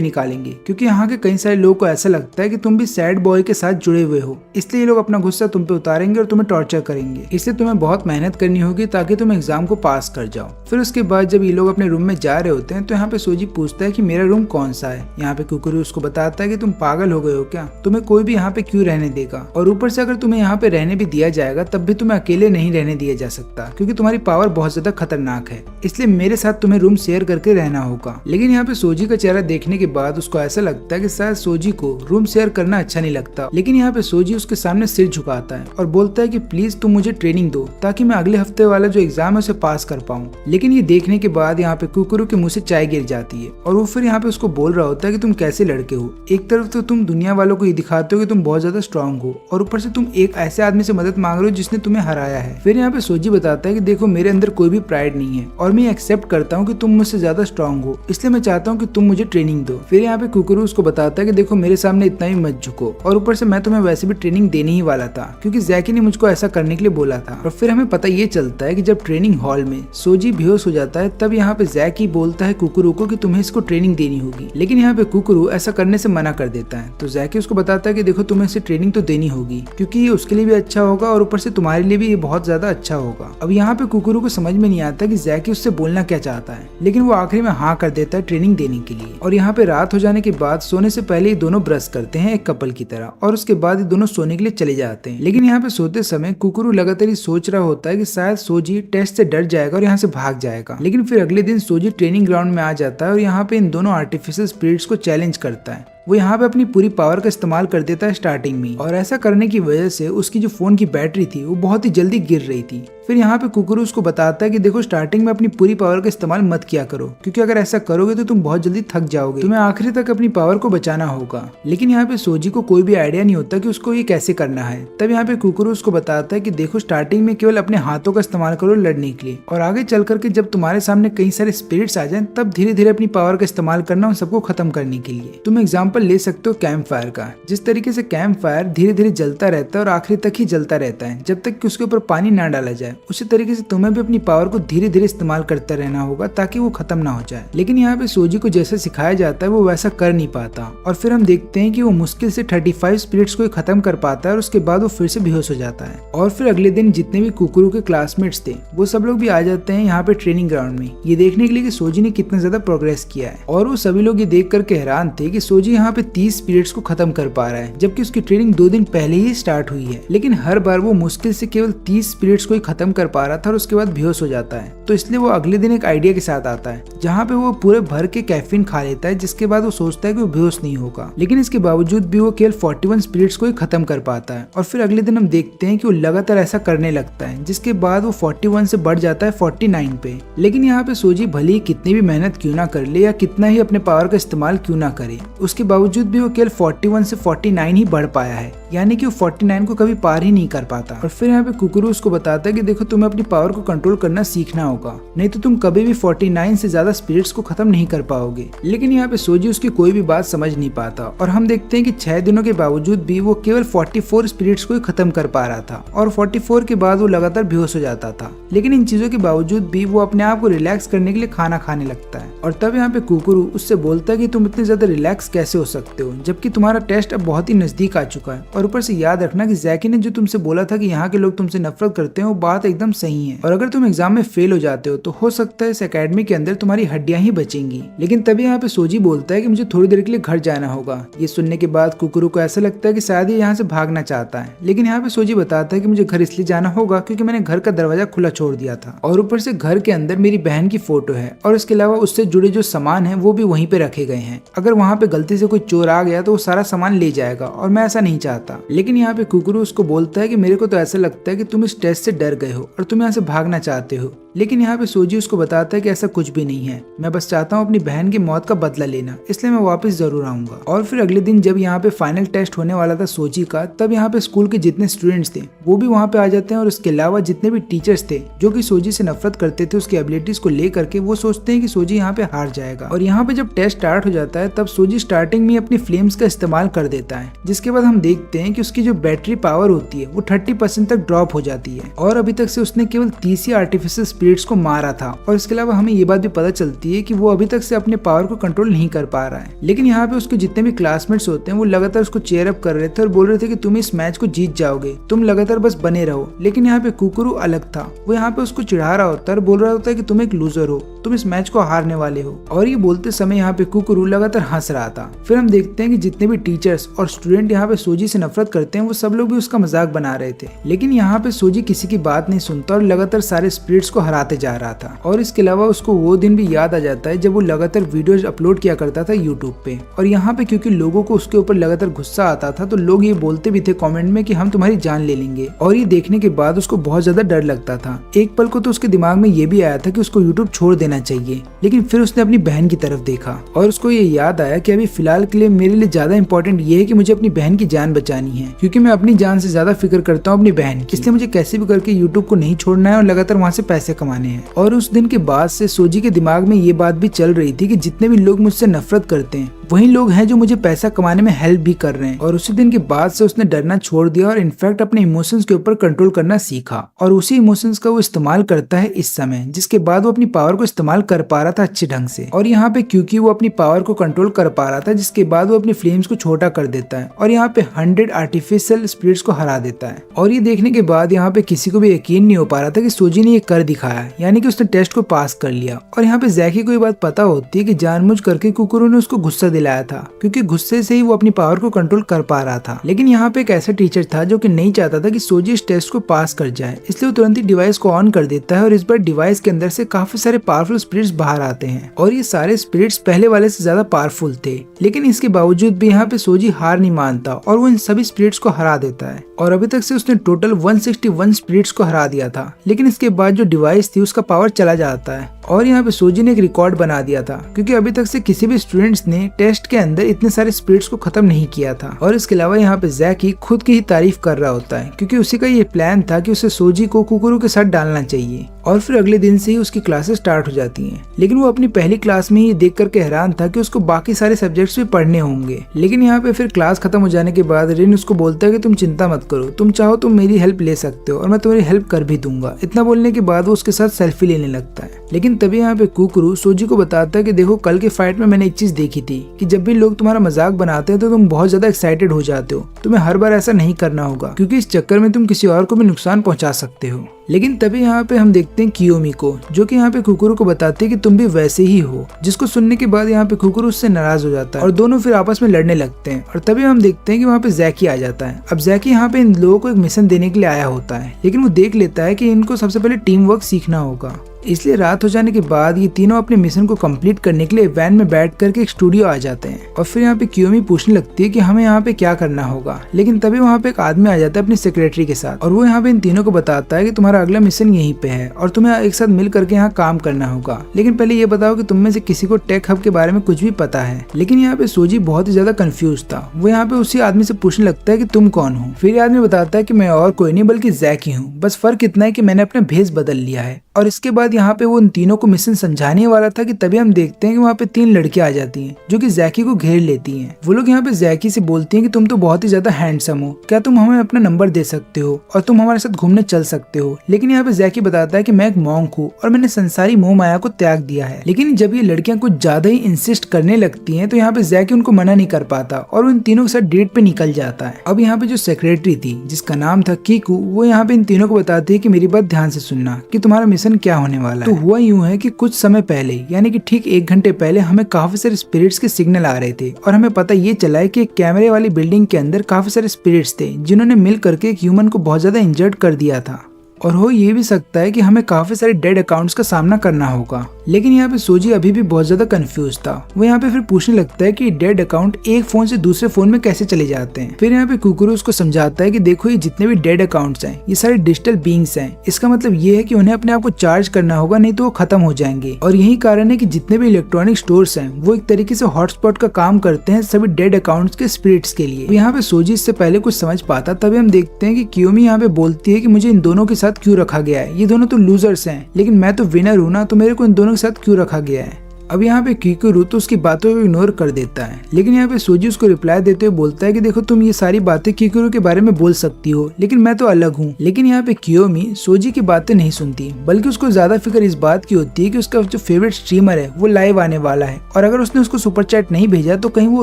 निकालेंगे, क्योंकि यहाँ के कई सारे लोगों को ऐसा लगता है कि तुम भी सैड बॉय के साथ जुड़े हुए हो, इसलिए ये लोग अपना गुस्सा तुम पे उतारेंगे और तुम्हें टॉर्चर करेंगे। इसलिए तुम्हें बहुत मेहनत करनी होगी ताकि तुम एग्जाम को पास कर जाओ। फिर उसके बाद जब ये लोग अपने रूम में जा रहे होते हैं तो यहाँ पे सोजी पूछता है कि मेरा रूम कौन सा है। यहाँ पे कुकुरू उसको बताता है कि तुम पागल हो गए हो क्या, तुम्हें कोई भी यहाँ पे क्यों रहने देगा, और ऊपर से अगर तुम्हें यहाँ पे रहने भी दिया जाएगा तब भी तुम्हें अकेले नहीं रहने दिया जा सकता, क्योंकि तुम्हारी पावर बहुत ज्यादा खतरनाक है, इसलिए मेरे साथ तुम्हें रूम शेयर करके रहना होगा। लेकिन यहाँ पे सोजी का चेहरा देखने के बाद उसको ऐसा लगता है कि शायद सोजी को रूम शेयर करना अच्छा नहीं लगता। लेकिन यहाँ पे सोजी उसके सामने सिर झुकाता है और बोलता है कि प्लीज तुम मुझे ट्रेनिंग दो ताकि मैं अगले हफ्ते वाला जो एग्जाम है उसे पास कर पाऊँ। लेकिन ये देखने के बाद यहाँ पे कुकुरू के मुंह से चाय गिर जाती है और वो फिर यहाँ पे उसको बोल रहा होता है कि तुम कैसे लड़के हो, एक तरफ तो तुम दुनिया वालों को ये दिखाते हो कि तुम बहुत ज्यादा स्ट्रांग हो और ऊपर से तुम एक ऐसे आदमी से मदद मांग रहे हो जिसने तुम्हें हराया है। फिर यहाँ पे सोजी बताता है कि देखो मेरे अंदर कोई भी प्राइड नहीं है और मैं एक्सेप्ट करता हूँ कि तुम मुझसे ज्यादा स्ट्रांग हो, इसलिए मैं चाहता हूँ कि तुम मुझे ट्रेनिंग दो। फिर यहाँ पे कुकुरू उसको बताता है कि देखो मेरे सामने इतना ही मत झुको, और ऊपर से मैं तुम्हें वैसे भी ट्रेनिंग देने ही वाला था क्योंकि जैकी ने मुझको ऐसा करने के लिए बोला था। और फिर हमें पता ये चलता है कि जब ट्रेनिंग हॉल में सोजी बेहोश हो जाता है तब यहाँ पे जैकी बोलता है कुकुरू को कि तुम्हें इसको ट्रेनिंग देनी होगी, लेकिन यहाँ पे कुकुरू ऐसा करने से मना कर देता है। तो जैकी उसको बताता है कि देखो तुम्हें इसे ट्रेनिंग तो देनी होगी क्योंकि ये उसके लिए भी अच्छा होगा और ऊपर से तुम्हारे लिए भी ये बहुत ज्यादा अच्छा होगा। अब यहाँ पे कुकुरू को समझ में नहीं आता कि जैकी उससे बोलना क्या चाहता है, लेकिन वो आखिरी में हाँ कर देता है ट्रेनिंग देने के लिए। और यहाँ पे रात हो जाने के बाद सोने से पहले ये दोनों ब्रश करते हैं एक कपल की तरह, और उसके बाद ये दोनों सोने के लिए चले जाते हैं। लेकिन यहाँ पे सोते समय कुकुरू लगातार ये सोच रहा होता है कि शायद सोजी टेस्ट से डर जाएगा और यहाँ से भाग जाएगा। लेकिन फिर अगले दिन सोजी ट्रेनिंग ग्राउंड में आ जाता है और यहाँ पे इन दोनों आर्टिफिशियल स्पिरिट्स को चैलेंज करता है। वो यहाँ पे अपनी पूरी पावर का इस्तेमाल कर देता है स्टार्टिंग में, और ऐसा करने की वजह से उसकी जो फोन की बैटरी थी वो बहुत ही जल्दी गिर रही थी। फिर यहाँ पे कुकुरू उसको बताता है कि देखो स्टार्टिंग में अपनी पूरी पावर का इस्तेमाल मत किया करो, क्योंकि अगर ऐसा करोगे तो तुम बहुत जल्दी थक जाओगे, तुम्हें आखिरी तक अपनी पावर को बचाना होगा। लेकिन यहाँ पे सोजी को कोई भी आइडिया नहीं होता कि उसको ये कैसे करना है। तब यहाँ पे कुकुरू उसको बताता है कि देखो स्टार्टिंग में केवल अपने हाथों का इस्तेमाल करो लड़ने के लिए, और आगे चल करके जब तुम्हारे सामने कई सारे स्पिरिट्स आ जाए तब धीरे धीरे अपनी पावर का इस्तेमाल करना उन सबको खत्म करने के लिए। तुम एग्जाम्पल ले सकते हो कैंप फायर का, जिस तरीके से कैंप फायर धीरे धीरे जलता रहता है और आखिरी तक ही जलता रहता है जब तक कि उसके ऊपर पानी ना डाला जाए, उसी तरीके से तुम्हें भी अपनी पावर को धीरे धीरे इस्तेमाल करता रहना होगा ताकि वो खत्म ना हो जाए। लेकिन यहाँ पे सोजी को जैसा सिखाया जाता है वो वैसा कर नहीं पाता, और फिर हम देखते हैं कि वो मुश्किल से 35 स्पिरिट्स को खत्म कर पाता है और उसके बाद वो फिर से बेहोश हो जाता है। और फिर अगले दिन जितने भी कुकुरू के क्लासमेट्स थे वो सब लोग भी आ जाते हैं यहाँ पे ट्रेनिंग ग्राउंड में, ये देखने के लिए कि सोजी ने कितना ज्यादा प्रोग्रेस किया है। और वो सभी लोग ये देख करके हैरान थे कि सोजी यहाँ पे 30 स्पिरिट्स को खत्म कर पा रहा है, जबकि उसकी ट्रेनिंग 2 दिन पहले ही स्टार्ट हुई है। लेकिन हर बार वो मुश्किल से केवल 30 स्पिरिट्स को ही खत्म कर पा रहा था और उसके बाद बेहोश हो जाता है। तो इसलिए वो अगले दिन एक आइडिया के साथ आता है जहाँ पे वो पूरे भर के कैफीन खा लेता है, जिसके बाद वो सोचता है कि वो बेहोश नहीं होगा। लेकिन इसके बावजूद भी वो केवल 41 स्पिरिट्स को ही खत्म कर पाता है। और फिर अगले दिन हम देखते हैं कि वो लगातार ऐसा करने लगता है, जिसके बाद वो 41 से बढ़ जाता है 49 पे। लेकिन यहाँ पे सोजी भले ही कितनी भी मेहनत क्यों ना कर ले या कितना ही अपने पावर का इस्तेमाल क्यों ना करे, उसके बावजूद भी वो केवल 41 से 49 ही बढ़ पाया है, यानी कि वो 49 को कभी पार ही नहीं कर पाता। और फिर यहाँ पे कुकुरू उसको बताता है कि देखो तुम्हें अपनी पावर को कंट्रोल करना सीखना होगा, नहीं तो तुम कभी भी 49 से ज्यादा स्पिरिट्स को खत्म नहीं कर पाओगे। लेकिन यहाँ पे सोजी उसकी कोई भी बात समझ नहीं पाता, और हम देखते हैं कि 6 दिनों के बावजूद भी वो केवल 44 स्पिरिट्स को ही खत्म कर पा रहा था, और 44 के बाद वो लगातार बेहोश हो जाता था। लेकिन इन चीजों के बावजूद भी वो अपने आप को रिलैक्स करने के लिए खाना खाने लगता है। और तब यहाँ पे कुकुरू उससे बोलता है कि तुम इतने ज्यादा रिलैक्स कैसे हो सकते हो, जबकि तुम्हारा टेस्ट अब बहुत ही नजदीक आ चुका है। और ऊपर से याद रखना कि जैकी ने जो तुमसे बोला था कि यहाँ के लोग तुमसे नफरत करते हैं, वो बात एकदम सही है। और अगर तुम एग्जाम में फेल हो जाते हो तो हो सकता है इस एकेडमी के अंदर तुम्हारी हड्डियां ही बचेंगी। लेकिन तभी यहाँ पे सोजी बोलता है कि मुझे थोड़ी देर के लिए घर जाना होगा। ये सुनने के बाद कुकुरु को ऐसा लगता है कि शायद ये यहाँ से भागना चाहता है, लेकिन यहाँ पे सोजी बताता है कि मुझे घर इसलिए जाना होगा क्योंकि मैंने घर का दरवाजा खुला छोड़ दिया था, और ऊपर से घर के अंदर मेरी बहन की फोटो है, और इसके अलावा उससे जुड़े जो सामान है वो भी वहीं पे रखे गए हैं। अगर वहाँ पे गलती से कोई चोर आ गया तो वो सारा सामान ले जाएगा, और मैं ऐसा नहीं चाहता। लेकिन यहाँ पे कुकुरु उसको बोलता है कि मेरे को तो ऐसा लगता है कि तुम इस टेस्ट से डर गए हो और तुम यहाँ से भागना चाहते हो। लेकिन यहाँ पे सोजी उसको बताता है कि ऐसा कुछ भी नहीं है, मैं बस चाहता हूँ अपनी बहन की मौत का बदला लेना, इसलिए मैं वापस जरूर आऊंगा। और फिर अगले दिन जब यहाँ पे फाइनल टेस्ट होने वाला था सोजी का, तब यहाँ पे स्कूल के जितने स्टूडेंट्स थे वो भी वहाँ पे आ जाते हैं, और इसके अलावा जितने भी टीचर्स थे जो कि सोजी से नफरत करते थे उसकी एबिलिटीज को लेकर के, वो सोचते हैं कि सोजी यहाँ पे हार जाएगा। और यहाँ पे जब टेस्ट स्टार्ट हो जाता है तब सोजी स्टार्टिंग में अपनी फ्लेम्स का इस्तेमाल कर देता है, जिसके बाद हम देखते हैं कि उसकी जो बैटरी पावर होती है वो 30% तक ड्रॉप हो जाती है, और अभी तक से उसने केवल 30 ही आर्टिफिशियल स्पिरिट्स को मारा था। और इसके अलावा हमें ये बात भी पता चलती है कि वो अभी तक से अपने पावर को कंट्रोल नहीं कर पा रहा है। लेकिन यहाँ पे उसके जितने भी क्लासमेट्स होते हैं वो लगातार उसको चेयर अप कर रहे थे और बोल रहे थे कि तुम इस मैच को जीत जाओगे, तुम लगातार बस बने रहो। लेकिन यहाँ पे कुकुरु अलग था, वो यहाँ पे उसको चिढ़ा रहा होता है और बोल रहा होता है कि तुम एक लूजर हो, तुम इस मैच को हारने वाले हो। और ये बोलते समय यहाँ पे कुकुरु लगातार हंस रहा था। फिर हम देखते हैं कि जितने भी टीचर्स और स्टूडेंट यहाँ पे सोजी से नफरत करते हैं वो सब लोग भी उसका मजाक बना रहे थे। लेकिन यहाँ पे सोजी किसी की बात नहीं सुनता और लगातार सारे स्पिरिट्स को हराते जा रहा था। और इसके अलावा उसको वो दिन भी याद आ जाता है जब वो लगातार वीडियोज अपलोड किया करता था यूट्यूब पे। और यहाँ पे क्योंकि लोगों को उसके ऊपर लगातार गुस्सा आता था तो लोग ये बोलते भी थे कमेंट में कि हम तुम्हारी जान ले लेंगे। और ये देखने के बाद उसको बहुत ज्यादा डर लगता था। एक पल को तो उसके दिमाग में ये भी आया था कि उसको यूट्यूब छोड़ देना चाहिए, लेकिन फिर उसने अपनी बहन की तरफ देखा और उसको ये याद आया कि अभी फिलहाल के लिए मेरे लिए ज्यादा इंपॉर्टेंट ये है कि मुझे अपनी बहन की जान बचानी है, क्योंकि मैं अपनी जान से ज्यादा फिक्र करता हूँ अपनी बहन की। इसलिए मुझे कैसे भी करके यूट्यूब को नहीं छोड़ना है और लगातार वहाँ से पैसे कमाने हैं। और उस दिन के बाद से सोजी के दिमाग में ये बात भी चल रही थी कि जितने भी लोग मुझसे नफरत करते हैं वही लोग हैं जो मुझे पैसा कमाने में हेल्प भी कर रहे हैं। और उसी दिन के बाद से उसने डरना छोड़ दिया और इनफैक्ट अपने इमोशंस के ऊपर कंट्रोल करना सीखा, और उसी इमोशंस का वो इस्तेमाल करता है इस समय, जिसके बाद वो अपनी पावर को इस्तेमाल कर पा रहा था अच्छे ढंग से। और यहाँ पे क्योंकि वो अपनी पावर को कंट्रोल कर पा रहा था, जिसके बाद वो अपनी फ्लेम्स को छोटा कर देता है और यहाँ पे 100 आर्टिफिशियल स्पिरिट्स को हरा देता है। और ये देखने के बाद यहाँ पे किसी को भी यकीन नहीं हो पा रहा था कि सोजी ने ये कर दिखाया, यानी कि उसने टेस्ट को पास कर लिया। और यहाँ पे जैकी को ये बात पता होती है कि जानबूझ करके कुकुरु ने उसको गुस्सा दिलाया था, क्योंकि गुस्से से ही वो अपनी पावर को कंट्रोल कर पा रहा था। लेकिन यहाँ पे एक ऐसा टीचर था जो कि नहीं चाहता था कि सोजी इस टेस्ट को पास कर जाए, इसलिए वो तुरंत ही डिवाइस को ऑन कर देता है और इस बार डिवाइस के अंदर से काफी सारे पावरफुल स्पिरिट्स बाहर आते हैं। और ये सारे स्पिरिट्स पहले वाले से ज्यादा पावरफुल थे, लेकिन इसके बावजूद भी यहाँ पे सोजी हार नहीं मानता और वो इन सभी स्पिरिट्स को हरा देता है। और अभी तक से उसने टोटल 161 स्पिरिट्स को हरा दिया था, लेकिन इसके बाद जो डिवाइस थी उसका पावर चला जाता है। और यहाँ पे सोजी ने एक रिकॉर्ड बना दिया था, क्योंकि अभी तक से किसी भी स्टूडेंट्स ने टेस्ट के अंदर इतने सारे स्पिरिट्स को खत्म नहीं किया था। और इसके अलावा यहाँ पे जैकी खुद की ही तारीफ कर रहा होता है, क्योंकि उसी का ये प्लान था कि उसे सोजी को कुकुरु के साथ डालना चाहिए। और फिर अगले दिन से ही उसकी क्लासेस स्टार्ट हो जाती हैं। लेकिन वो अपनी पहली क्लास में ही देख करके हैरान था कि उसको बाकी सारे सब्जेक्ट्स भी पढ़ने होंगे। लेकिन यहाँ पे फिर क्लास खत्म हो जाने के बाद रिन उसको बोलता है कि तुम चिंता मत करो, तुम चाहो तो मेरी हेल्प ले सकते हो और मैं तुम्हारी हेल्प कर भी दूंगा। इतना बोलने के बाद वो उसके साथ सेल्फी लेने लगता है। लेकिन तभी यहाँ पे कुकुरु सोजी को बताता है कि देखो, कल के फाइट में मैंने एक चीज देखी थी कि जब भी लोग तुम्हारा मजाक बनाते हैं तो तुम बहुत ज्यादा एक्साइटेड हो जाते हो। तुम्हें हर बार ऐसा नहीं करना होगा, क्योंकि इस चक्कर में तुम किसी और को भी नुकसान पहुंचा सकते हो। लेकिन तभी यहाँ पे हम देखते हैं कियोमी को, जो कि यहाँ पे कुकुरु को बताते हैं कि तुम भी वैसे ही हो, जिसको सुनने के बाद यहाँ पे कुकुरु उससे नाराज हो जाता है और दोनों फिर आपस में लड़ने लगते हैं। और तभी हम देखते हैं कि वहाँ पे जैकी आ जाता है। अब जैकी यहाँ पे इन लोगों को एक मिशन देने के लिए आया होता है, लेकिन वो देख लेता है कि इनको सबसे पहले टीम वर्क सीखना होगा। इसलिए रात हो जाने के बाद ये तीनों अपने मिशन को कंप्लीट करने के लिए वैन में बैठ करके एक स्टूडियो आ जाते हैं। और फिर यहाँ पे कियोमी पूछने लगती है कि हमें यहाँ पे क्या करना होगा। लेकिन तभी वहाँ पे एक आदमी आ जाता है अपनी सेक्रेटरी के साथ, और वो यहाँ पे इन तीनों को बताता है कि तुम्हारा अगला मिशन यहीं पे है और तुम्हें एक साथ मिल करके यहाँ काम करना होगा। लेकिन पहले ये बताओ कि तुम में से किसी को टेक हब के बारे में कुछ भी पता है। लेकिन यहाँ पे सोजी बहुत ही ज्यादा कंफ्यूज था। वो यहाँ पे उसी आदमी से पूछने लगता है कि तुम कौन हो। फिर आदमी बताता है कि मैं और कोई नहीं बल्कि जैकी हूँ, बस फर्क इतना है कि मैंने अपना भेष बदल लिया है। और इसके बाद बाद यहाँ पे वो उन तीनों को मिशन समझाने वाला था कि तभी हम देखते हैं कि वहाँ पे 3 लड़कियां आ जाती हैं जो कि जैकी को घेर लेती हैं। वो लोग यहाँ पे जैकी से बोलती हैं कि तुम तो बहुत ही ज्यादा हैंडसम हो, क्या तुम हमें अपना नंबर दे सकते हो और तुम हमारे साथ घूमने चल सकते हो। लेकिन यहाँ पे जैकी बताता है कि मैं एक मॉन्क हूँ और मैंने संसारी मोह माया को त्याग दिया है। लेकिन जब ये लड़कियां कुछ ज्यादा ही इंसिस्ट करने लगती हैं तो यहाँ पे जैकी उनको मना नहीं कर पाता और वो इन तीनों के साथ डेट पे निकल जाता है। अब यहाँ पे जो सेक्रेटरी थी जिसका नाम था कीकू, वो यहाँ पे इन तीनों को बताती है कि मेरी बात ध्यान से सुनना कि तुम्हारा मिशन क्या होने वाला है। तो हुआ यूं है कि कुछ समय पहले यानी कि ठीक 1 घंटे पहले हमें काफी सारे स्पिरिट्स के सिग्नल आ रहे थे और हमें पता ये चला है कि एक कैमरे वाली बिल्डिंग के अंदर काफी सारे स्पिरिट्स थे जिन्होंने मिल करके एक ह्यूमन को बहुत ज्यादा इंजर्ड कर दिया था। और हो ये भी सकता है कि हमें काफी सारे डेड अकाउंट्स का सामना करना होगा। लेकिन यहाँ पे सोजी अभी भी बहुत ज्यादा कंफ्यूज था। वो यहाँ पे फिर पूछने लगता है कि डेड अकाउंट एक फोन से दूसरे फोन में कैसे चले जाते हैं। फिर यहाँ पे कुकुरु उसको समझाता है कि देखो ये जितने भी डेड अकाउंट्स हैं ये सारे डिजिटल बीइंग्स हैं। इसका मतलब ये है कि उन्हें अपने आप को चार्ज करना होगा, नहीं तो वो खत्म हो जाएंगे। और यही कारण है कि जितने भी इलेक्ट्रॉनिक स्टोर्स हैं वो एक तरीके से हॉटस्पॉट का काम करते हैं सभी डेड अकाउंट्स के स्पिरिट्स के लिए। यहाँ पे सोजी इससे पहले कुछ समझ पाता, तभी हम देखते हैं कि कियोमी यहाँ पे बोलती है कि मुझे इन दोनों के साथ क्यों रखा गया है, ये दोनों तो लूजर्स हैं लेकिन मैं तो विनर हूँ ना, तो मेरे को इन दोनों के साथ क्यों रखा गया है। अब यहाँ पे कीकुरू तो उसकी बातों को इग्नोर कर देता है। लेकिन यहाँ पे सोजी उसको रिप्लाई देते हुए बोलता है कि देखो तुम ये सारी बातें कीकुरू के बारे में बोल सकती हो लेकिन मैं तो अलग हूँ। लेकिन यहाँ पे कियोमी सोजी की बातें नहीं सुनती, बल्कि उसको ज्यादा फिक्र इस बात की होती है कि उसका जो फेवरेट स्ट्रीमर है वो लाइव आने वाला है और अगर उसने उसको सुपर चैट नहीं भेजा तो कहीं वो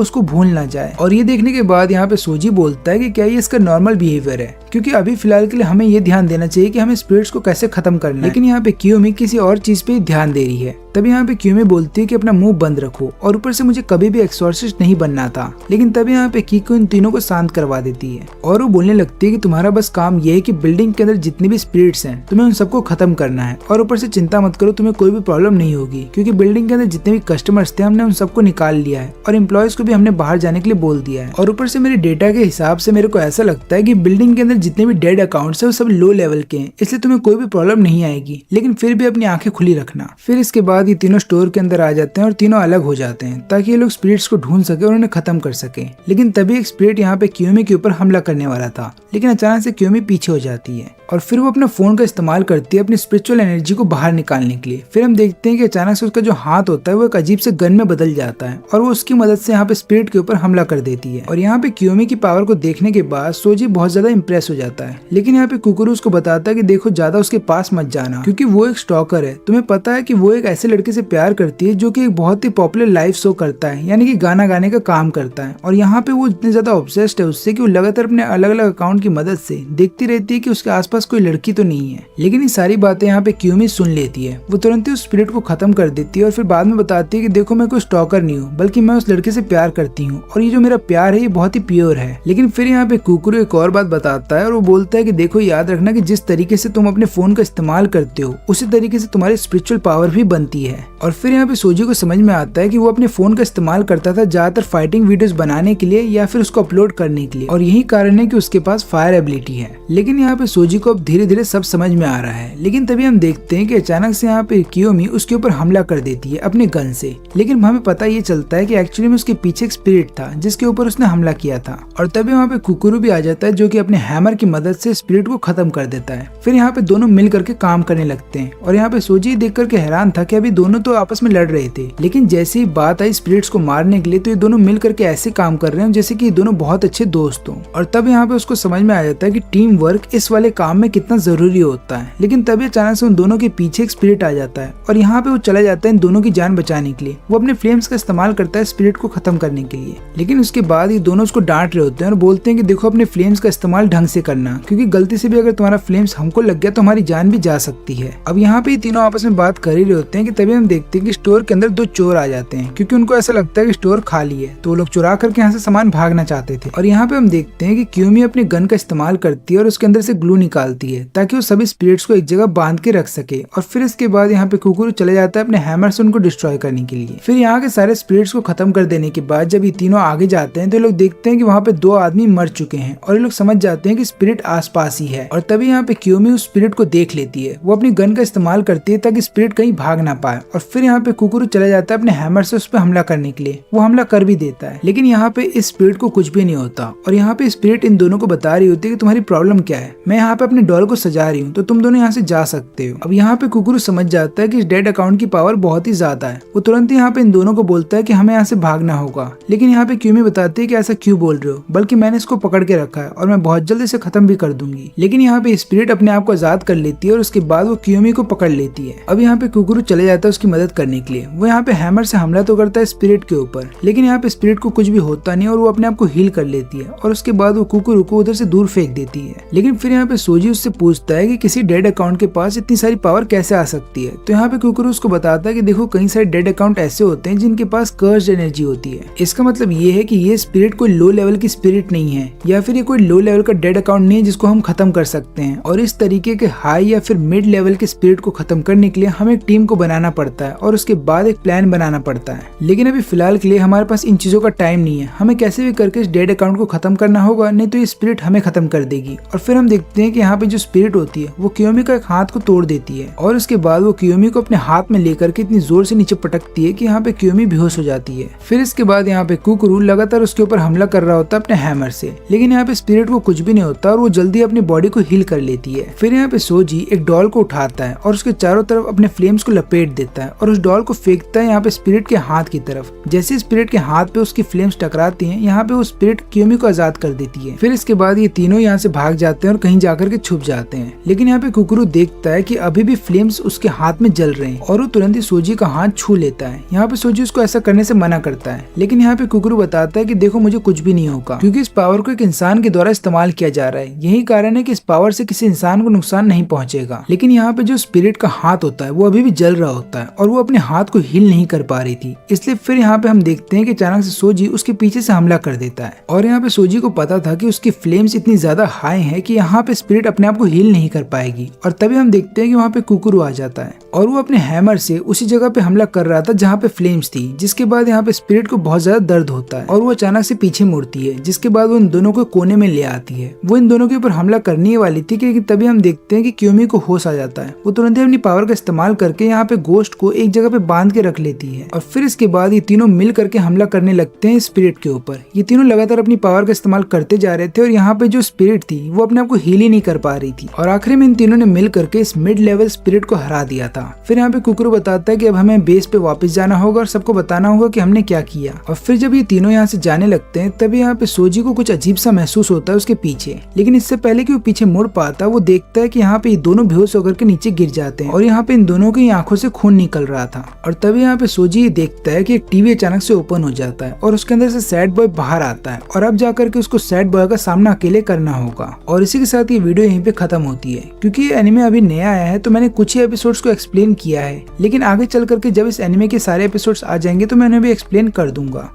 उसको भूल ना जाए। और ये देखने के बाद यहाँ पे सोजी बोलता है कि क्या ये इसका नॉर्मल बिहेवियर है, क्योंकि अभी फिलहाल के लिए हमें ये ध्यान देना चाहिए कि हमें स्पिरिट्स को कैसे खत्म करना है। लेकिन यहाँ पे कियोमी किसी और चीज पे ध्यान दे रही है। तभी यहाँ पे कियोमी बोलती है कि अपना मुंह बंद रखो और ऊपर से मुझे कभी भी एक्सॉर्सिस्ट नहीं बनना था। लेकिन तभी यहाँ पे कीकू इन तीनों को शांत करवा देती है और वो बोलने लगती है कि तुम्हारा बस काम ये है कि बिल्डिंग के अंदर जितने भी स्पिरिट्स हैं तुम्हें उन सबको खत्म करना है और ऊपर से चिंता मत करो, तुम्हें कोई भी प्रॉब्लम नहीं होगी क्योंकि बिल्डिंग के अंदर जितने भी कस्टमर्स थे हमने उन सबको निकाल लिया है और एम्प्लॉयज को भी हमने बाहर जाने के लिए बोल दिया है। और ऊपर से मेरे डेटा के हिसाब से मेरे को ऐसा लगता है कि बिल्डिंग के अंदर जितने भी डेड अकाउंट्स है वो सब लो लेवल के हैं, इसलिए तुम्हें कोई भी प्रॉब्लम नहीं आएगी, लेकिन फिर भी अपनी आंखें खुली रखना। फिर इसके बाद ये तीनों स्टोर के अंदर आ जाते हैं और तीनों अलग हो जाते हैं ताकि ये लोग स्पिरिट्स को ढूंढ सके और उन्हें खत्म कर सके। लेकिन तभी एक स्पिरिट यहाँ पे कियोमी के ऊपर हमला करने वाला था, लेकिन अचानक से कियोमी पीछे हो जाती है और फिर वो अपना फोन का इस्तेमाल करती है अपनी स्पिरिचुअल एनर्जी को बाहर निकालने के लिए। फिर हम देखते हैं कि अचानक से उसका जो हाथ होता है वो एक अजीब से गन में बदल जाता है और वो उसकी मदद से यहाँ पे स्पिरिट के ऊपर हमला कर देती है। और यहाँ पे कियोमी की पावर को देखने के बाद सोजी बहुत ज्यादा इंप्रेस हो जाता है। लेकिन यहाँ पे कुकुरु उसको बताता है कि देखो ज्यादा उसके पास मत जाना क्योंकि वो एक स्टॉकर है। तुम्हें पता है कि वो एक ऐसे लड़के से प्यार करती है जो कि एक बहुत ही पॉपुलर लाइव शो करता है, यानी कि गाना गाने का काम करता है। और यहाँ पे वो इतने ज्यादा ऑब्सेस्ड है उससे कि वो लगातार अपने अलग अलग अकाउंट की मदद से देखती रहती है कि उसके आसपास कोई लड़की तो नहीं है। लेकिन ये सारी बातें यहाँ पे कियोमी सुन लेती है। वो तुरंत ही उस स्पिरिट को खत्म कर देती है और फिर बाद में बताती है कि देखो मैं कोई स्टॉकर नहीं हूँ, बल्कि मैं उस लड़के से प्यार करती हूँ और ये जो मेरा प्यार है ये बहुत ही प्योर है। लेकिन फिर यहाँ पे कुकुरु एक और बात बताता है और वो बोलता है कि देखो याद रखना कि जिस तरीके से तुम अपने फोन का इस्तेमाल करते हो उसी तरीके से तुम्हारी स्पिरिचुअल पावर भी बनती है। और फिर यहाँ पे सोजी को समझ में आता है कि वो अपने फोन का इस्तेमाल करता था ज्यादातर फाइटिंग वीडियोस बनाने के लिए या फिर उसको अपलोड करने के लिए, और यही कारण है कि उसके पास फायर एबिलिटी है। लेकिन यहाँ पे सोजी को अब धीरे धीरे सब समझ में आ रहा है। लेकिन तभी हम देखते हैं कि अचानक से यहाँ पे कियोमी उसके ऊपर हमला कर देती है अपने गन से। लेकिन हमें पता ये चलता है कि एक्चुअली में उसके पीछे एक स्पिरिट था जिसके ऊपर उसने हमला किया था। और तभी वहाँ पे कुकुरु भी आ जाता है जो कि अपने हैमर की मदद से स्पिरिट को खत्म कर देता है। फिर यहाँ पे दोनों मिल करके काम करने लगते हैं और यहाँ पे सोजी देख करके हैरान था कि अभी दोनों तो आपस में लड़ रहे थे, लेकिन जैसे ही बात आई स्पिरिट्स को मारने के लिए तो ये दोनों मिल करके ऐसे काम कर रहे हैं जैसे कि ये दोनों बहुत अच्छे दोस्त हों। और तब यहाँ पे उसको समझ में आ जाता है कि टीम वर्क इस वाले काम में कितना जरूरी होता है। लेकिन तभी अचानक से उन दोनों के पीछे एक स्पिरिट आ जाता है और यहाँ पे वो चला जाता है इन दोनों की जान बचाने के लिए। वो अपने फ्लेम्स का इस्तेमाल करता है स्पिरिट को खत्म करने के लिए। लेकिन उसके बाद ये दोनों उसको डांट रहे होते हैं और बोलते हैं कि देखो अपने फ्लेम्स का इस्तेमाल ढंग से करना, क्योंकि गलती से भी अगर तुम्हारा फ्लेम्स हमको लग गया तो हमारी जान भी जा सकती है। अब यहाँ पे तीनों आपस में बात कर ही रहे होते हैं कि तभी हम देखते हैं कि स्टोर के अंदर 2 चोर आ जाते हैं, क्योंकि उनको ऐसा लगता है कि स्टोर खाली है तो वो लोग चुरा करके यहाँ से सामान भागना चाहते थे। और यहाँ पे हम देखते हैं कि कियोमी अपने गन का इस्तेमाल करती है और उसके अंदर से ग्लू निकालती है ताकि वो सभी स्पिरिट्स को एक जगह बांध के रख सके। और फिर इसके बाद यहाँ पे कुकुरु चले जाता है अपने हैमर से उनको डिस्ट्रॉय करने के लिए। फिर यहाँ के सारे स्पिरिट्स को खत्म कर देने के बाद जब ये तीनों आगे जाते हैं तो लोग देखते हैं कि वहाँ पे 2 आदमी मर चुके हैं और ये लोग समझ जाते हैं कि स्पिरिट आसपास ही है। और तभी यहाँ पे कियोमी उस स्पिरिट को देख लेती है। वो अपनी गन का इस्तेमाल करती है ताकि स्पिरिट कहीं भाग ना पाए। और फिर यहाँ पे कुकुरु चला जाता है अपने हैमर से उस पर हमला करने के लिए। वो हमला कर भी देता है, लेकिन यहाँ पे इस स्पिरिट को कुछ भी नहीं होता। और यहाँ पे स्पिरिट इन दोनों को बता रही होती है कि तुम्हारी प्रॉब्लम क्या है। मैं यहाँ पे अपने अपने डॉल को सजा रही हूँ तो तुम दोनों यहाँ से जा सकते हो। अब यहाँ पे कुकुरू समझ जाता है कि इस डेड अकाउंट की पावर बहुत ही ज्यादा है। वो तुरंत यहाँ पे इन दोनों को बोलता है कि हमें यहाँ से भागना होगा, लेकिन यहाँ पे क्यूमी बताती है कि ऐसा क्यों बोल रहे हो, बल्कि मैंने इसको पकड़ के रखा है और मैं बहुत जल्द इसे खत्म भी कर दूंगी। लेकिन यहाँ पे स्पिरिट अपने आप को आजाद कर लेती है और उसके बाद वो क्यूमी को पकड़ लेती है। अब यहाँ पे कुकुरू चले जाता है उसकी मदद करने के लिए। वो यहाँ पे हैमर से हमला तो करता है स्पिरिट के ऊपर, लेकिन यहाँ पे स्पिरिट को कुछ भी होता नहीं और वो अपने आप को हील कर लेती है और उसके बाद वो कुकुरू को उधर से दूर फेंक देती है। लेकिन फिर यहाँ पे सोजी उससे पूछता है कि किसी डेड अकाउंट के पास इतनी सारी पावर कैसे आ सकती है। तो यहाँ पे कुकुरू उसको बताता है कि देखो कई सारे डेड अकाउंट ऐसे होते हैं जिनके पास कर्स्ड एनर्जी होती है। इसका मतलब ये है कि ये स्पिरिट कोई लो लेवल की स्पिरिट नहीं है या फिर ये कोई लो लेवल का डेड अकाउंट नहीं है जिसको हम खत्म कर सकते हैं। और इस तरीके के हाई या फिर मिड लेवल के स्पिरिट को खत्म करने के लिए हमें एक टीम को बनाना पड़ता है और उसके बाद एक प्लान बनाना पड़ता है। लेकिन अभी फिलहाल के लिए हमारे पास इन चीजों का टाइम नहीं है। हमें कैसे भी करके इस डेड अकाउंट को खत्म करना होगा, नहीं तो ये स्पिरिट हमें खत्म कर देगी। और फिर हम देखते हैं कि यहाँ पे जो स्पिरिट होती है वो कियोमी का एक हाथ को तोड़ देती है और उसके बाद वो कियोमी को अपने हाथ में लेकर के इतनी जोर से नीचे पटकती है कि यहाँ पे कियोमी बेहोश हो जाती है। फिर इसके बाद यहाँ पे कुकुरू लगातार उसके ऊपर हमला कर रहा होता है अपने हैमर से, लेकिन यहाँ पे स्पिरिट को कुछ भी नहीं होता और वो जल्दी अपनी बॉडी को हील कर लेती है। फिर यहाँ पे सोजी एक डॉल को उठाता है और उसके चारों तरफ अपने फ्लेम्स को लपेट देता है और उस डॉल को फेंकता है यहाँ पे स्पिरिट के हाथ की तरफ। जैसे स्पिरिट के हाथ पे उसकी फ्लेम्स टकराती हैं, यहाँ पे वो स्पिरिट कियोमी को आजाद कर देती है। फिर इसके बाद ये तीनों यहाँ से भाग जाते हैं और कहीं जाकर के छुप जाते हैं। लेकिन यहाँ पे कुकुरू देखता है कि अभी भी फ्लेम्स उसके हाथ में जल रहे हैं और वो तुरंत ही सोजी का हाथ छू लेता है। यहाँ पे सोजी उसको ऐसा करने से मना करता है, लेकिन यहाँ पे कुकुरू बताता है कि देखो मुझे कुछ भी नहीं होगा, क्योंकि इस पावर को एक इंसान के द्वारा इस्तेमाल किया जा रहा है। यही कारण है कि इस पावर से किसी इंसान को नुकसान नहीं पहुंचेगा। लेकिन यहाँ पे जो स्पिरिट का हाथ होता है वो अभी भी जल रहा होता है और वो अपने हाथ को हील नहीं कर पा रही थी। इसलिए फिर यहाँ पे हम देखते हैं कि अचानक से सोजी उसके पीछे से हमला कर देता है और यहाँ पे सोजी को पता था कि उसकी फ्लेम्स इतनी ज्यादा हाई है कि यहाँ पे स्पिरिट अपने आप को हील नहीं कर पाएगी। और तभी हम देखते हैं कि वहाँ पे कुकुरू आ जाता है और वो अपने हैमर से उसी जगह पे हमला कर रहा था जहाँ पे फ्लेम्स थी, जिसके बाद यहाँ पे स्पिरिट को बहुत ज्यादा दर्द होता है और वो अचानक से पीछे मुड़ती है, जिसके बाद वो इन दोनों को कोने में ले आती है। वो इन दोनों के ऊपर हमला करने वाली थी, लेकिन तभी हम देखते हैं कि कियोमी को होश आ जाता है। वो तुरंत ही अपनी पावर का इस्तेमाल करके यहाँ पे गोश्त को एक जगह पे बांध के रख लेती है और फिर इसके बाद ये तीनों मिल करके हमला करने लगते हैं स्पिरिट के ऊपर। ये तीनों लगातार अपनी पावर का इस्तेमाल करते जा रहे थे और यहाँ पे जो स्पिरिट थी वो अपने आप को हील ही नहीं कर पा रही थी और आखिर में इन तीनों ने मिल करके इस मिड लेवल स्पिरिट को हरा दिया था। फिर यहाँ पे कुकुरू बताता है कि अब हमें बेस पे वापस जाना होगा और सबको बताना होगा कि हमने क्या किया। और फिर जब ये तीनों यहाँ से जाने लगते हैं तभी यहाँ पे सोजी को कुछ अजीब सा महसूस होता है उसके पीछे, लेकिन इससे पहले कि वो पीछे मुड़ पाता वो देखता है कि यहाँ पे ये दोनों बेहोश होकर के नीचे गिर जाते हैं और यहाँ पे इन दोनों की आंखों से खून निकल रहा था। और तभी यहाँ पे सोजी ये देखता है कि एक टीवी अचानक से ओपन हो जाता है और उसके अंदर से सैड बॉय बाहर आता है और अब जाकर के उसको सैड बॉय का सामना अकेले करना होगा। और इसी के साथ ये वीडियो यहीं पे खत्म होती है। क्योंकि ये एनिमे अभी नया आया है तो मैंने कुछ ही एपिसोड्स को एक्सप्लेन किया है, लेकिन आगे चल करके जब इस एनिमे के सारे एपिसोड्स आ जाएंगे तो मैं उन्हें भी एक्सप्लेन कर दूंगा।